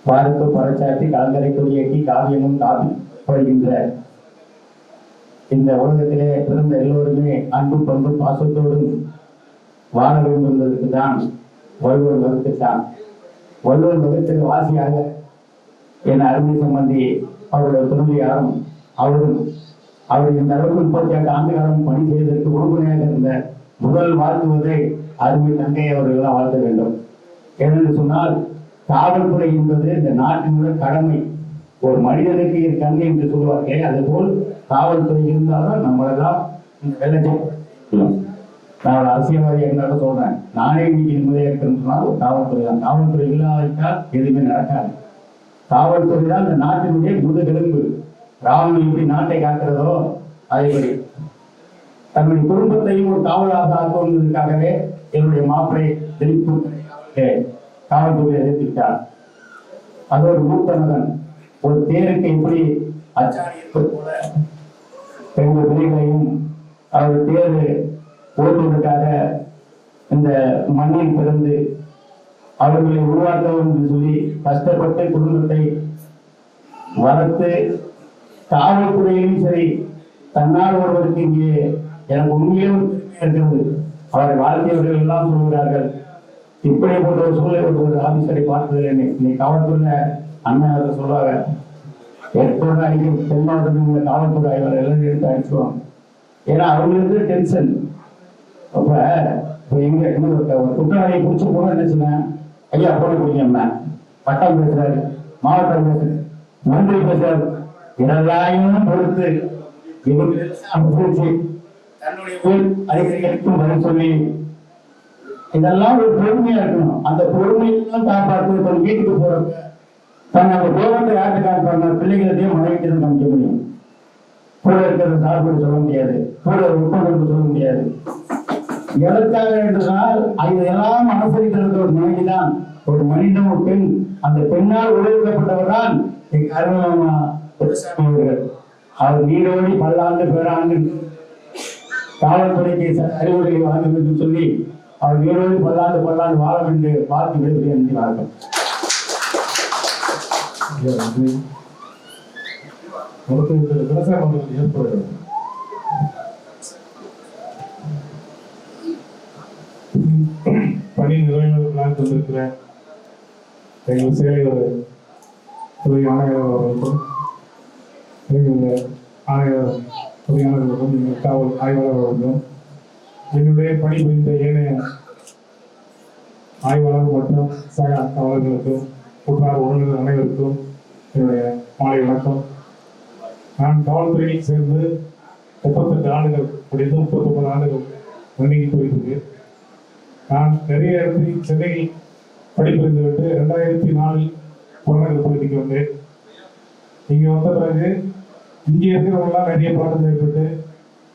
வாரத்து பறைச்சாற்றி கலங்கரை கொடியேற்றி காவியமும் காப்பிப்படுகின்ற இந்த உலகத்திலே பிறந்த எல்லோருமே அன்பு பண்பு பாசத்தோடும் வாழ வேண்டும் என்பதற்கு தான் வள்ளுவர் வகுத்துத்தான். வள்ளுவர் வகுத்துக்கு வாசியாக என் அருமை சம்பந்தி அவருடைய துணைவியாரும் அவரும் அவர் இந்த அளவுக்கு 38 ஆண்டு காலம் பணி செய்வதற்கு உறுதுணையாக இருந்த முதல் வாழ்த்துவதை அருமை தங்கை அவர்கள் வாழ்த்த வேண்டும். ஏனென்று சொன்னால் காவல்துறை என்பது இந்த நாட்டினுடைய கடமை. ஒரு மனிதனுக்கு கங்கை என்று சொல்வார்களே, அதுபோல் காவல்துறை இருந்தால்தான் நம்மளெல்லாம் இந்த வேலை செய்யலாம். நான் ஒரு அரசியல்வாதி இருந்தாலும் சொல்றேன், நானே இன்னைக்கு நிம்மதியாக இருக்குன்னு சொன்னால் ஒரு காவல்துறை தான். காவல்துறை இல்லாவிட்டால் எதுவுமே நடக்காது. காவல்துறை தான் இந்த நாட்டினுடைய முதுகெலும்பு. ராவணன் எப்படி நாட்டை காக்கிறதோ அதேபடி தன்னுடைய குடும்பத்தையும் ஒரு காவலாக ஆக்குவதற்காகவே என்னுடைய மாப்பிளை திலீப் காவல்துறையை எதிர்த்துட்டார். அதோடு மூத்த மகன் ஒரு தேருக்கு எப்படி அச்சாரி போல எங்கள் பிள்ளைகளையும் அவர் தேர்வு ஓட்டுவதற்காக இந்த மண்ணில் பிறந்து அவர்களை உருவாக்க வேண்டும் என்று சொல்லி கஷ்டப்பட்டு குடும்பத்தை வளர்த்து காவல்துறையிலும் சரி தன்னால் ஒருவருக்கு இங்கே எனக்கு உண்மையிலும் இருக்கிறது. அவரை வாழ்க்கையவர்கள் எல்லாம் சொல்கிறார்கள், இப்படி போன்ற ஒரு சூழலை ஒரு ஆபீசரை பார்த்ததில்லை. நீ காவல்துறை அண்ணன் அவர்கள் சொல்றாங்க, எப்போது அடிக்கும் தென் மாவட்டத்தில் உள்ள காவல்துறை ஆய்வாளர் எல்லாம் எடுத்து அடிச்சுவாங்க. ஏன்னா அவங்களுக்கு டென்ஷன். அப்ப எங்க குற்றவாளியை பிடிச்சி போன என்ன செய்வேன், ஐயா போன பிடிக்கணும்னா பட்டம் பேசுறாரு, மாவட்டம் பேசுறாரு, மந்திரி பேசுறாரு, இதெல்லாம் பொறுத்து தன்னுடைய அதிகாரிகளுக்கும் பதில் சொல்லி இதெல்லாம் ஒரு பொறுமையா இருக்கணும். அந்த பொறுமையெல்லாம் காப்பாற்று தன் வீட்டுக்கு போறப்ப தன் அந்த கோபத்தை யாருக்கு காப்பாற்ற பிள்ளைகளையும் மனைவிட்டு தான் காமிக்க முடியும். கூட இருக்கிறத சாப்பிட்டு சொல்ல முடியாது, கூட உட்கார்ந்து சொல்ல முடியாது. எதற்காக என்றால் இதெல்லாம் அனுசரிக்கிறது ஒரு மனைவிதான், ஒரு மனிதன், ஒரு பெண். அந்த பெண்ணால் உருவாக்கப்பட்டவர் தான் அவர்கள். அவர் நீரோடி பல்லாண்டு பேராண்டு காவல்துறைக்கு அறிவுரைகளை வழங்கும் என்று சொல்லி அவர் நீரோடி பல்லாண்டு வாழும் என்று வாழ்த்து விடுபடி நன்றி வணக்கம். விவசாய மண்டலத்தில் ஏற்படுகிறது பணி நிறைவேற்றலாம் தந்திருக்கிற எங்கள் செயலர் துறை ஆணையர் அவர்களுக்கும் எங்கள் ஆணையர் பொறியாளர்களுக்கும் எங்கள் காவல் ஆய்வாளர் அவர்களுக்கும் என்னுடைய பணிபுரிந்த ஏனைய ஆய்வாளர் மற்றும் சக காவலர்களுக்கும் உற்றார் உறவினர் அனைவருக்கும் என்னுடைய மாலை வணக்கம். நான் காவல்துறையில் சேர்ந்து 38 ஆண்டுகள் முடிந்து 39 ஆண்டுகள் நெருங்கி போயிருக்கு. நான் நிறைய இடத்தில் சென்னையில் படிப்புரிந்து விட்டு 2004 புறநகர் பகுதிக்கு வந்தேன். இங்கே வந்த பிறகு இங்கே இருக்கிறவங்களாம் நிறைய பாடம் ஏற்பட்டு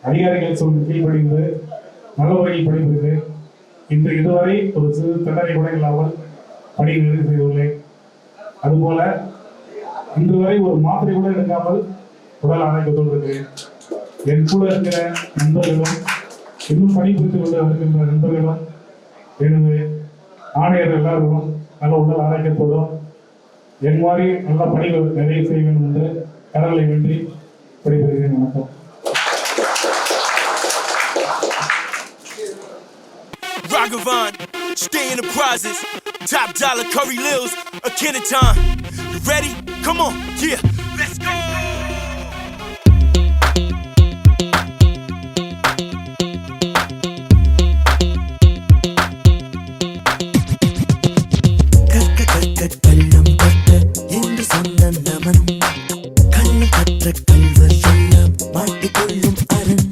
அதிகாரிகள் சொல்லும் கீழ்ப்படிந்து நல்ல முறையில் படிப்புரிந்து இன்று இதுவரை ஒரு சிறு தண்டனை கூட இல்லாமல் பணி நிறைவு செய்துள்ளேன். அதுபோல இன்று வரை ஒரு மாத்திரை கூட எடுக்காமல் உடல் ஆரோக்கியத்தோடு இருக்கிறேன். என் கூட இருக்கிற நண்பர்களும் இன்னும் பணிபுரிந்து கொண்டு வருகின்ற நண்பர்களும் எனது ஆணையர் எல்லாரும் நல்ல உடல் ஆரோக்கியத்தோடும் என் மாதிரி நல்ல பணிகள் நிறைய செய்ய வேண்டும் என்று கடவுளை வேண்டி படிப்பெறுகிறேன். வணக்கம். Ragavan, stay in the prizes. Top dollar Curry Lils, a Kenaton. You ready? Come on, yeah, let's go. கள்ளம் கட்ட என்று சொன்ன நமன் கள்ளம் கற்ற கல்வர் எல்லாம் மாட்டிக்கொள்ளும் அரண்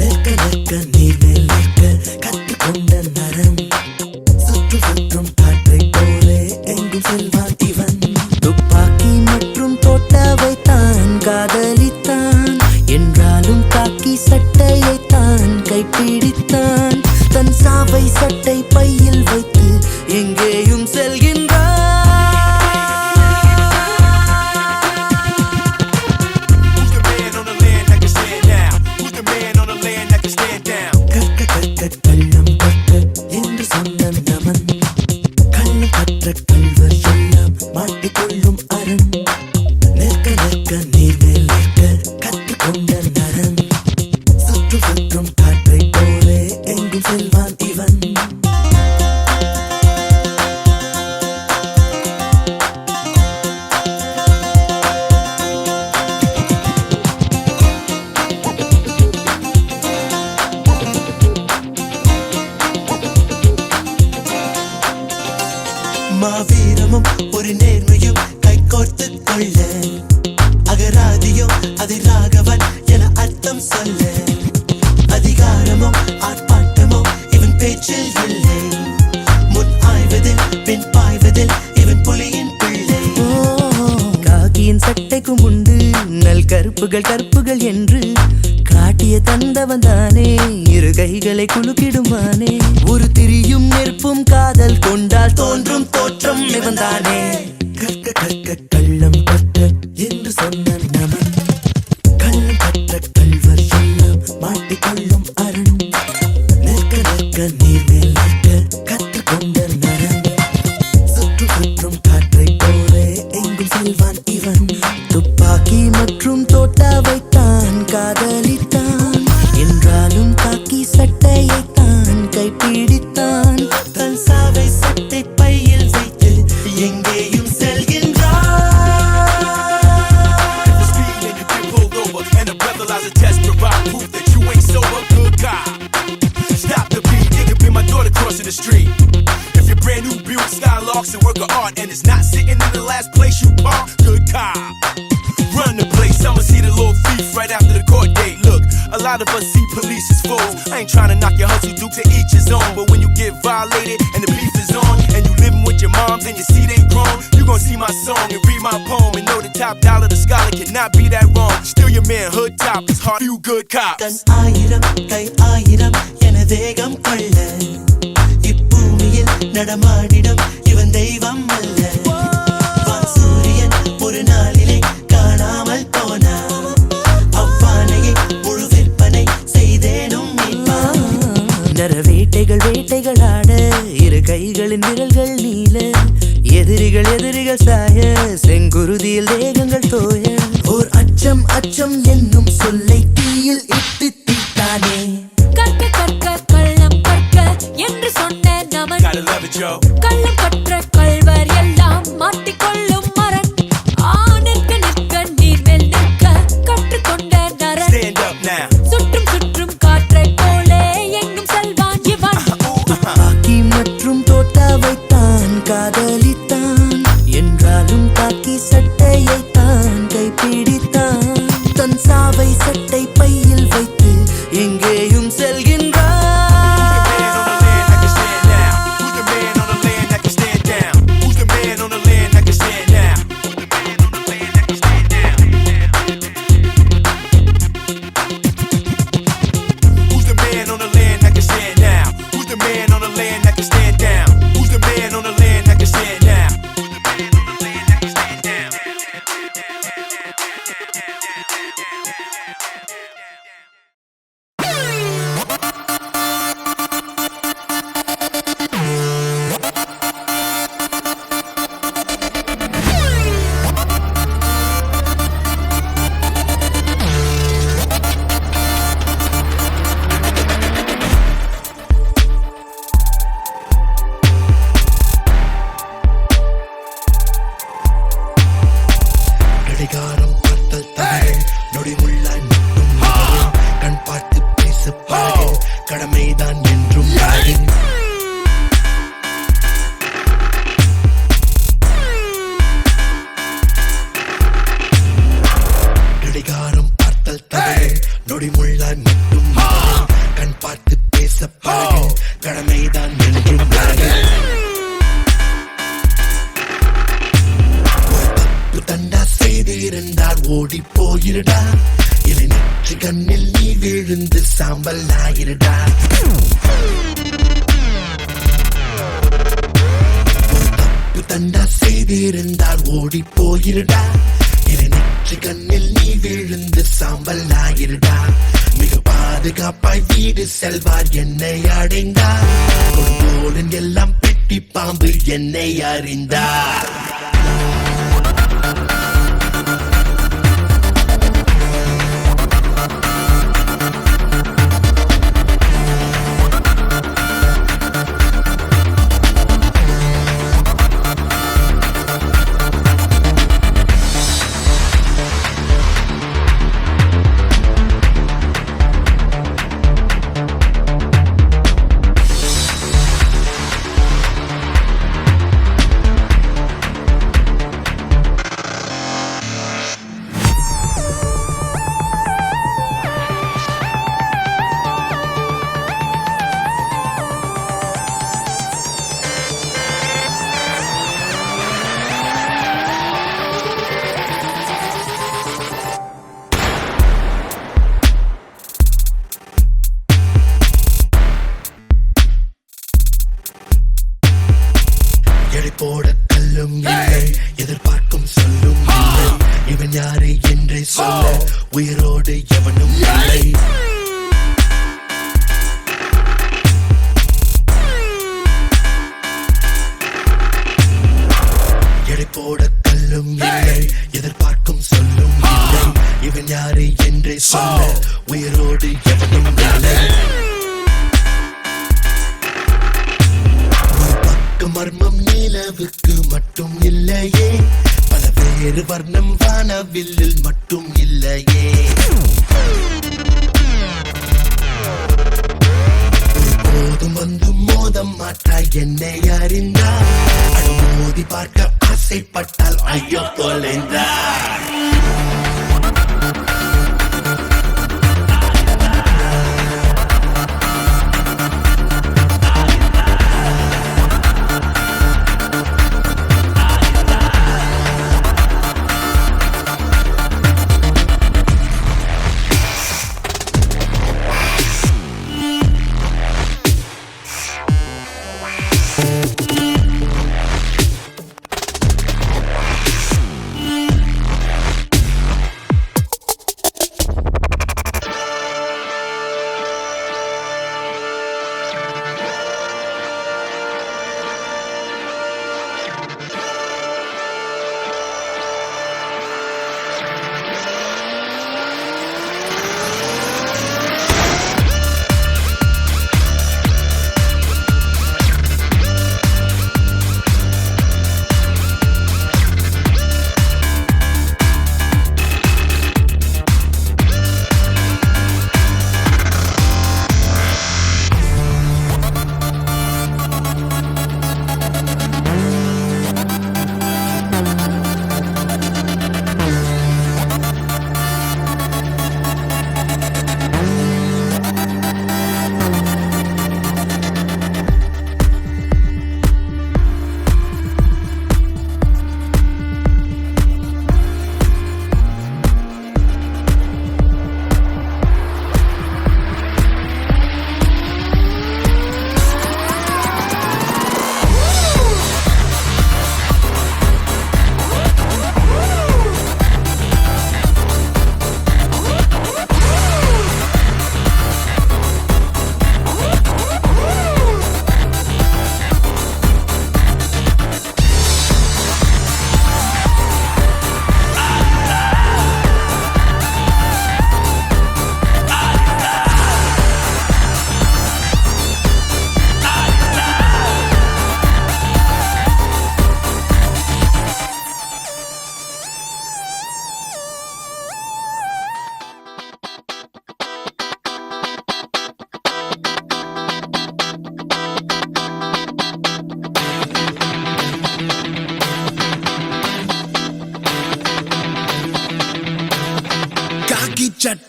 நிற்க நிற்க நீர்மேல் நிற்க கற்றுக்கொண்ட நரன் சுற்று சுற்றும் காற்றை போலே எங்கும் செல்வான் இவன் துப்பாக்கி மற்றும் தோட்டாவை தான் காதலித்தான் என்றாலும் காக்கி சட்டையை தான் கைப்பிடித்தான் தன் சாவை சட்டை பையில் வைத்து எங்கேயும் செல்கின்றான். கள்ளம் கட்ட என்று சொன்ன நமன் கள்ளம் கற்ற கல்வர் எல்லாம் மாட்டிக்கொள்ளும் அரண் நிற்க நிற்க நீர்மேல் நிற்க கற்றுக்கொண்ட நரன் சுற்று சுற்றும் காற்றை போலே எங்கும் செல்வான் இவன். மாவீரமும் ஒரு நேர்மையும் கைகோர்த்து கொள்ள அகராதியும் அதை ராகவன் என அர்த்தம் சொல்ல அதிகாரமும் ஆர்ப்பாட்டமும் இவன் பேச்சில் இல்லை முன் ஆய்வதில் பின் பாய்வதில் இவன் புலியின் பிள்ளை. காக்கியின் சட்டைக்கும் உண்டு நல் கருப்புகள் என்று காட்டிய தந்தவன் தானே இரு கைகளை குலுக்கிடுமானே ஒரு திரியும் நெருப்பும் காதல் கொண்டால் தோன்றும் தோற்றம் இவன் தானே. கற்க கற்க கள்ளம் கற்க என்று சொன்ன நமன் கள்ளம் கற்ற கல்வர் எல்லாம் மாட்டிக்கொள்ளும் அரண் நிற்க நிற்க நீர்மேல் நிற்க கற்றுக்கொண்ட நரன் சுற்று சுற்றும் காற்றை போலே எங்கும் செல்வான் இவன் துப்பாக்கி மற்றும் தோட்டாவை தான் காதலித்தான் என்றாலும் காக்கி சட்டையை தான் கைப்பிடித்தான் தன் சாவை சட்டை பையில் வைத்து எங்கேயும் செல்கின்றான். The street. If you're brand new build, Skylocks and work of art, and it's not sitting in the last place you park, good cop. Run the place, I'ma see the little thief right after the court date. Look, a lot of us see police as fools. I ain't trying to knock your hustle, do to each his own. But when you get violated and the beef is on, and you living with your moms and you see they grown, you gon' see my song and read my poem and know the top dollar, the scholar cannot be that wrong. Still your man, hood top, it's hard for you good cops. கண் ஆயிரம் கை ஆயிரம் என வேகம் கொள்ள இப்பூமியில் நடமாடிடும் இவன் தெய்வம் அல்ல. வான் சூரியன் ஒரு நாளிலே காணாமல் போனான் கைகளின் விரல்கள் நீல எதிரிகள் சாய செங்குருதியில் தேகங்கள் தோய ஓர் அச்சம் என்னும் சொல்லை தீயில் இட்டு தீட்டானே கற்க கள்ளம் கற்க என்று சொன்ன நமன் கள்ளம் கற்ற கள்வர் எல்லாம் மாட்டிக்கொள்ளும் மரன் நிற்க நீர்மேல் நிற்க கற்றுக்கொண்ட நரன் சுற்றும் காற்றை போலே எங்கும் செல்வான் இவன் பாக்கி மற்றும் தோட்டாவைத்தான் காதலித்தான் என்றாலும் தாக்கி சட்டையைத்தான் கைப்பிடித்தான் தன் சாவை சட்டை பையில் வைத்து எங்கேயும் செல்கின்றான் கடிகாரம் பார்த்தல் தவறு நொடிமுள்ளாய் மட்டும் கண் பார்த்து பேச பழகு கடமைதான் என்றும் பாடு கடிகாரம் பார்த்தல் தவறு நொடிமுள்ளாய் மட்டும் கண் பார்த்து பேச பழகு கடமைதான் என்றும் பாடு தண்டா செய்திருந்தால் ஓடி போயிருடா இலை நெற்றி கண்ணில் நீ விழுந்து சாம்பல் ஆயிருடா தப்பு தண்டா செய்திருந்தால் ஓடி போயிருடா இலை நெற்றி கண்ணில் நீ விழுந்து சாம்பல் ஆயிருடா மிக பாதுகாப்பாய் வீடு செல்வார் என்னை அடைந்தார் கொடுங்கோலன் எல்லாம் பெட்டி பாம்பு என்னை அறிந்தார் போட கல்லும் இல்லை எதிர்பார்க்கும் சொல்லும் இல்லை இவன் யாரு என்றே சொல்ல உயிரோடு எவனும் இல்லை எடை போட கல்லும் இல்லை எதிர்பார்க்கும் சொல்லும் இல்லை இவன் யாரு என்றே சொல்ல உயிரோடு எவனும் இல்லை மர்மம் நிலவுக்கு மட்டும் இல்லையே பல வேறு வர்ணம் வானவில்லில் மட்டும் இல்லையே போதும் வந்து மோதம் மாற்றாய் என்னை அறிந்தார் அனுமோதி பார்க்க ஆசைப்பட்டால் ஐயோ தொலைந்தார்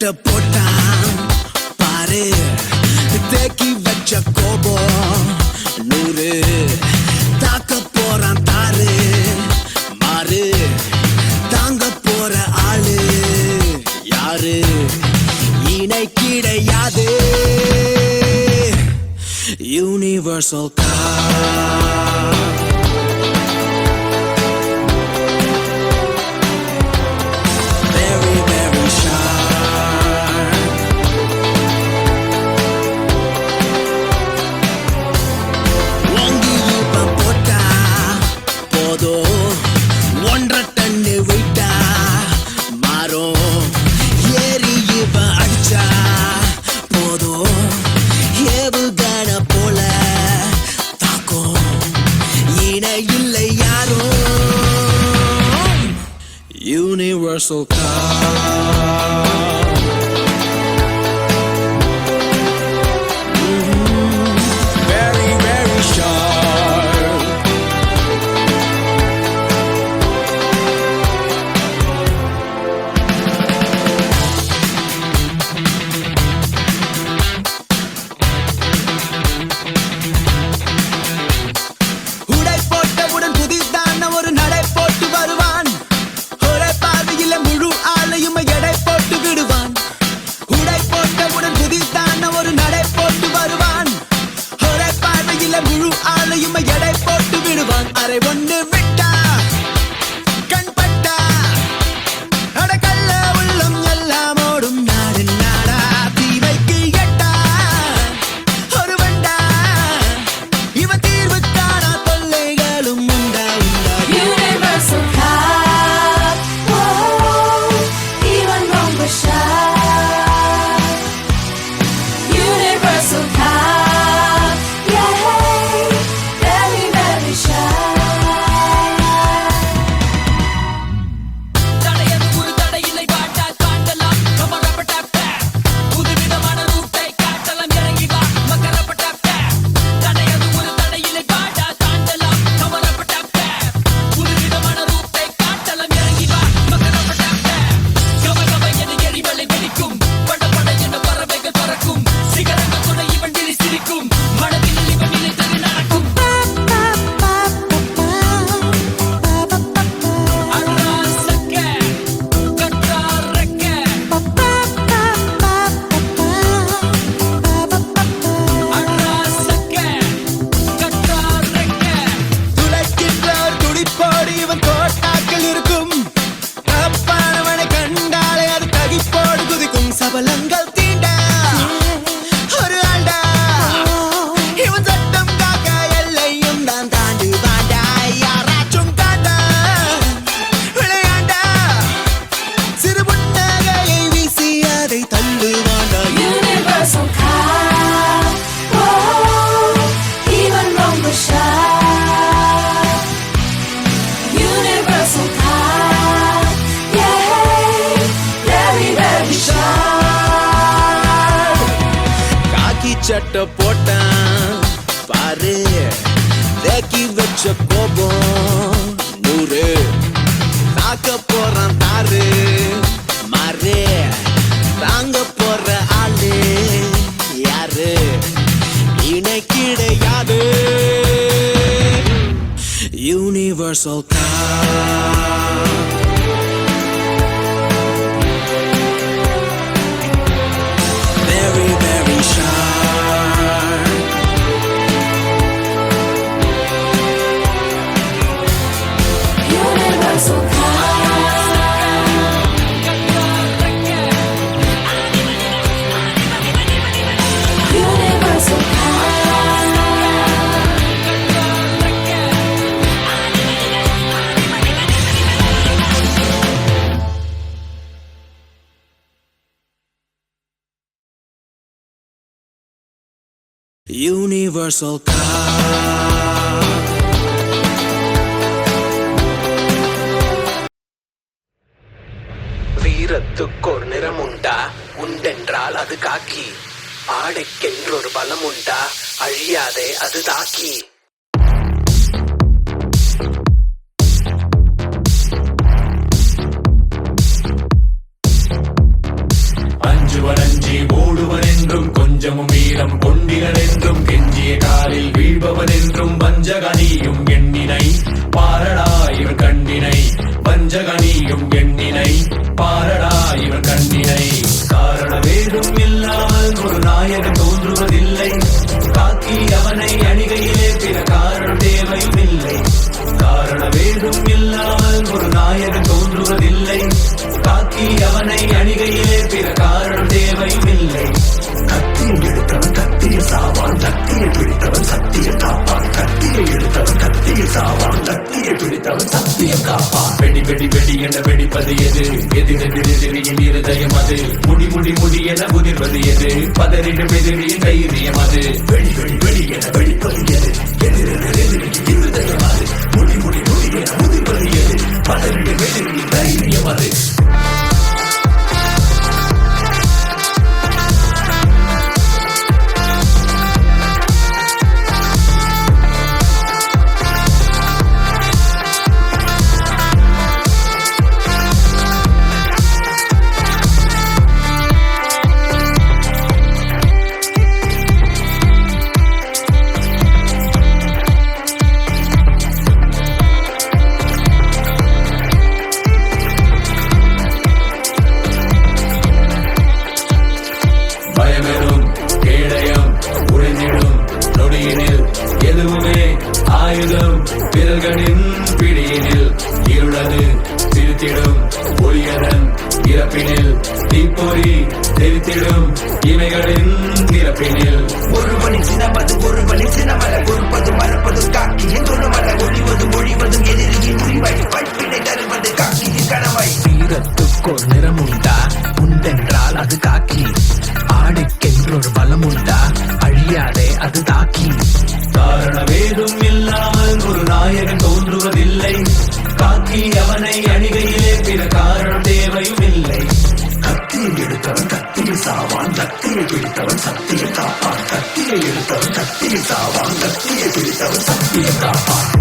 சட்டை போட்டான் பாரு, தேக்கி வச்ச கோபம் 100, தாக்க போறான் தாரு மாறு, தாங்க போற ஆளு யாரு, இணை கிடையாது. Universal car. Very, very sharp. வாங்கி இப்ப போட்டா போதும், 1.5 டன்னு வெயிட்டா மாறும், ஏறி இப்ப அடிச்சா போதும், ஏவுகண போல தாக்கும், இணை இல்லை யாரும். Universal car. Very, very sharp. உடை போட்டவுடன் புதிதான ஒரு நடை போட்டு வருவான், ஒரே பார்வையில முழு ஆளையும் எடை போட்டு விடுவான். உடை போட்டவுடன் புதிதான ஒரு நடை போட்டு வருவான், ஒரே பார்வையில முழு ஆளையும் எடை போட்டு விடுவான். அரை ஒன்று விட்டா கண் பட்டா அடக்கல்ல உள்ளம் எல்லாம் ஓடும் நாடு நாடா, தீவைக்கு எட்டா ஒரு வண்டா, இவன் தீர்வு காணா தொல்லைகளும் உண்டா உண்டா. Universal cop, whoa, even longer shot. Universal cop, yeah, very, very shy. தடையது ஒரு தடையில்லை பாட்டா காட்டலாம், கமரப்பட்ட புதுவிதமான ரூட்டை காட்டலாம், இறங்கி வா மக்கரப்பட்ட. தடையது ஒரு தடையில்லை பாட்டா காட்டலாம், கமரப்பட்ட புதுவிதமான ரூட்டை காட்டலாம், இறங்கி வா மக்கரப்பட்ட. கமகம என எரிவலை வெடிக்கும், படபட என பறவைகள் பறக்கும், சிகரங்கள் கூட இவன் விழி சிரிக்கும், மனதில் இவன் நினைத்தது நடக்கும். அராசக்க, கற்றாரக்க, அராசக்க, கற்றாரக்க. துளைக்கின்ற ஒரு துடிப்போடு இவன் தோட்டாக்கள் இருக்கும், தப்பானவனை கண்டாலே அது தகிப்போடு குதிக்கும், சபலங்கள் தீண்ட ஒரு ஆண்டா, இவன் சட்டம் காக்க எல்லையும் தான் தாண்டி வாண்டா, யாராச்சும் காண்டா விளையாண்டா, சிறு புன்னகையை வீசி அதை தள்ளு வாண்டா. Universal cop, whoa, even longer shot. Universal cop, yeah, very, very shy. காக்கி சட்டை போட்டான் பாரு, தேக்கி வச்ச கோபம் 100, தாக்க போறான் தாரு மாறு, தாங்க போற ஆளு யாரு, இணை கிடையாது. Universal car. Very, very sharp. Universal Universal Universal car. வீரத்துக்கோர் நிறம் உண்டா, உண்டென்றால் அது காக்கி, ஆடைக்கென்றொரு பலம் உண்டா, அழியாதே அது தாக்கி. வேறும் இல்லாமல் ஒரு நாயகன் தோன்றுவதில்லை. காக்கி அவனை அணிகையிலே பிற காரணம் தேவையில்லை. கத்தியை எடுத்தவன் கத்தியில் சாவான், கத்தியை பிடித்தவன் சத்தியம் காப்பான். கத்தியை எடுத்தவன் கத்தியில் சாவான், கத்தியை பிடித்தவன் சத்தியம் காப்பான். வெடி வெடி வெடி என வெடிப்பது எது? எதிரெதிரியின் இருதயம் அது. முடி முடி முடி என முதிர்வது எது? பதறிடும் எதிரியின் தைரியம் அது. வெடி வெடி வெடி என வெடிப்பது எது? எதிரெதிரியின் இருதயம் அது. முடி முடி முடி என முதிர்வது எது? பதறிடும் எதிரியின் தைரியம் அது. பயமெனும் கேடயம் உடைந்திடும் நொடியினில் எதுவுமே ஆயுதம் விரல்களின் பிடியினில். இருளது திருத்திடும் ஒளியதன் இறப்பினில். தீப்பொறி தெரித்திடும் இமைகளின் நிரப்பினில். ஒருவனின் சினமது ஒருவனின் சினமல. பொறுப்பது மறப்பது காக்கியின் குணமல. ஒளிவதும் ஒழிவதும் எதிரியின் முடிவை. பல்பினை தருவது காக்கியின் கனவை. வீரத்துக்கோர் நிறம் உண்டா? உண்டென்றால் அது காக்கி. ஆடைக்கென்றொரு பலம் உண்டா? அழியாதே அது தாக்கி. காரணவேதும் இல்லாமல் ஒரு நாயகன் தோன்றுவதில்லை. காக்கி அவனை அணிகையிலே பிற காரணம் தேவையும் இல்லை. கத்தியை எடுத்தவன் கத்தியில் சாவான், கத்தியை பிடித்தவன் சத்தியம் காப்பான். கத்தியை எடுத்தவன் கத்தியில் சாவான், கத்தியை பிடித்தவன் சத்தியம் காப்பான்.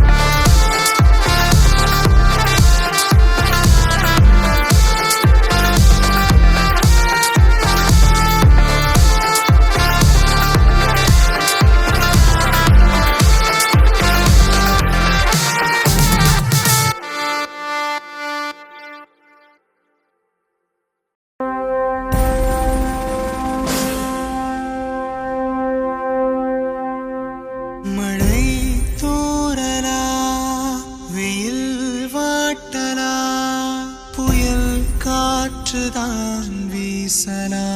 மழை தூறலா, வெயில் வாட்டலா, புயல் காற்றுதான் வீசலா.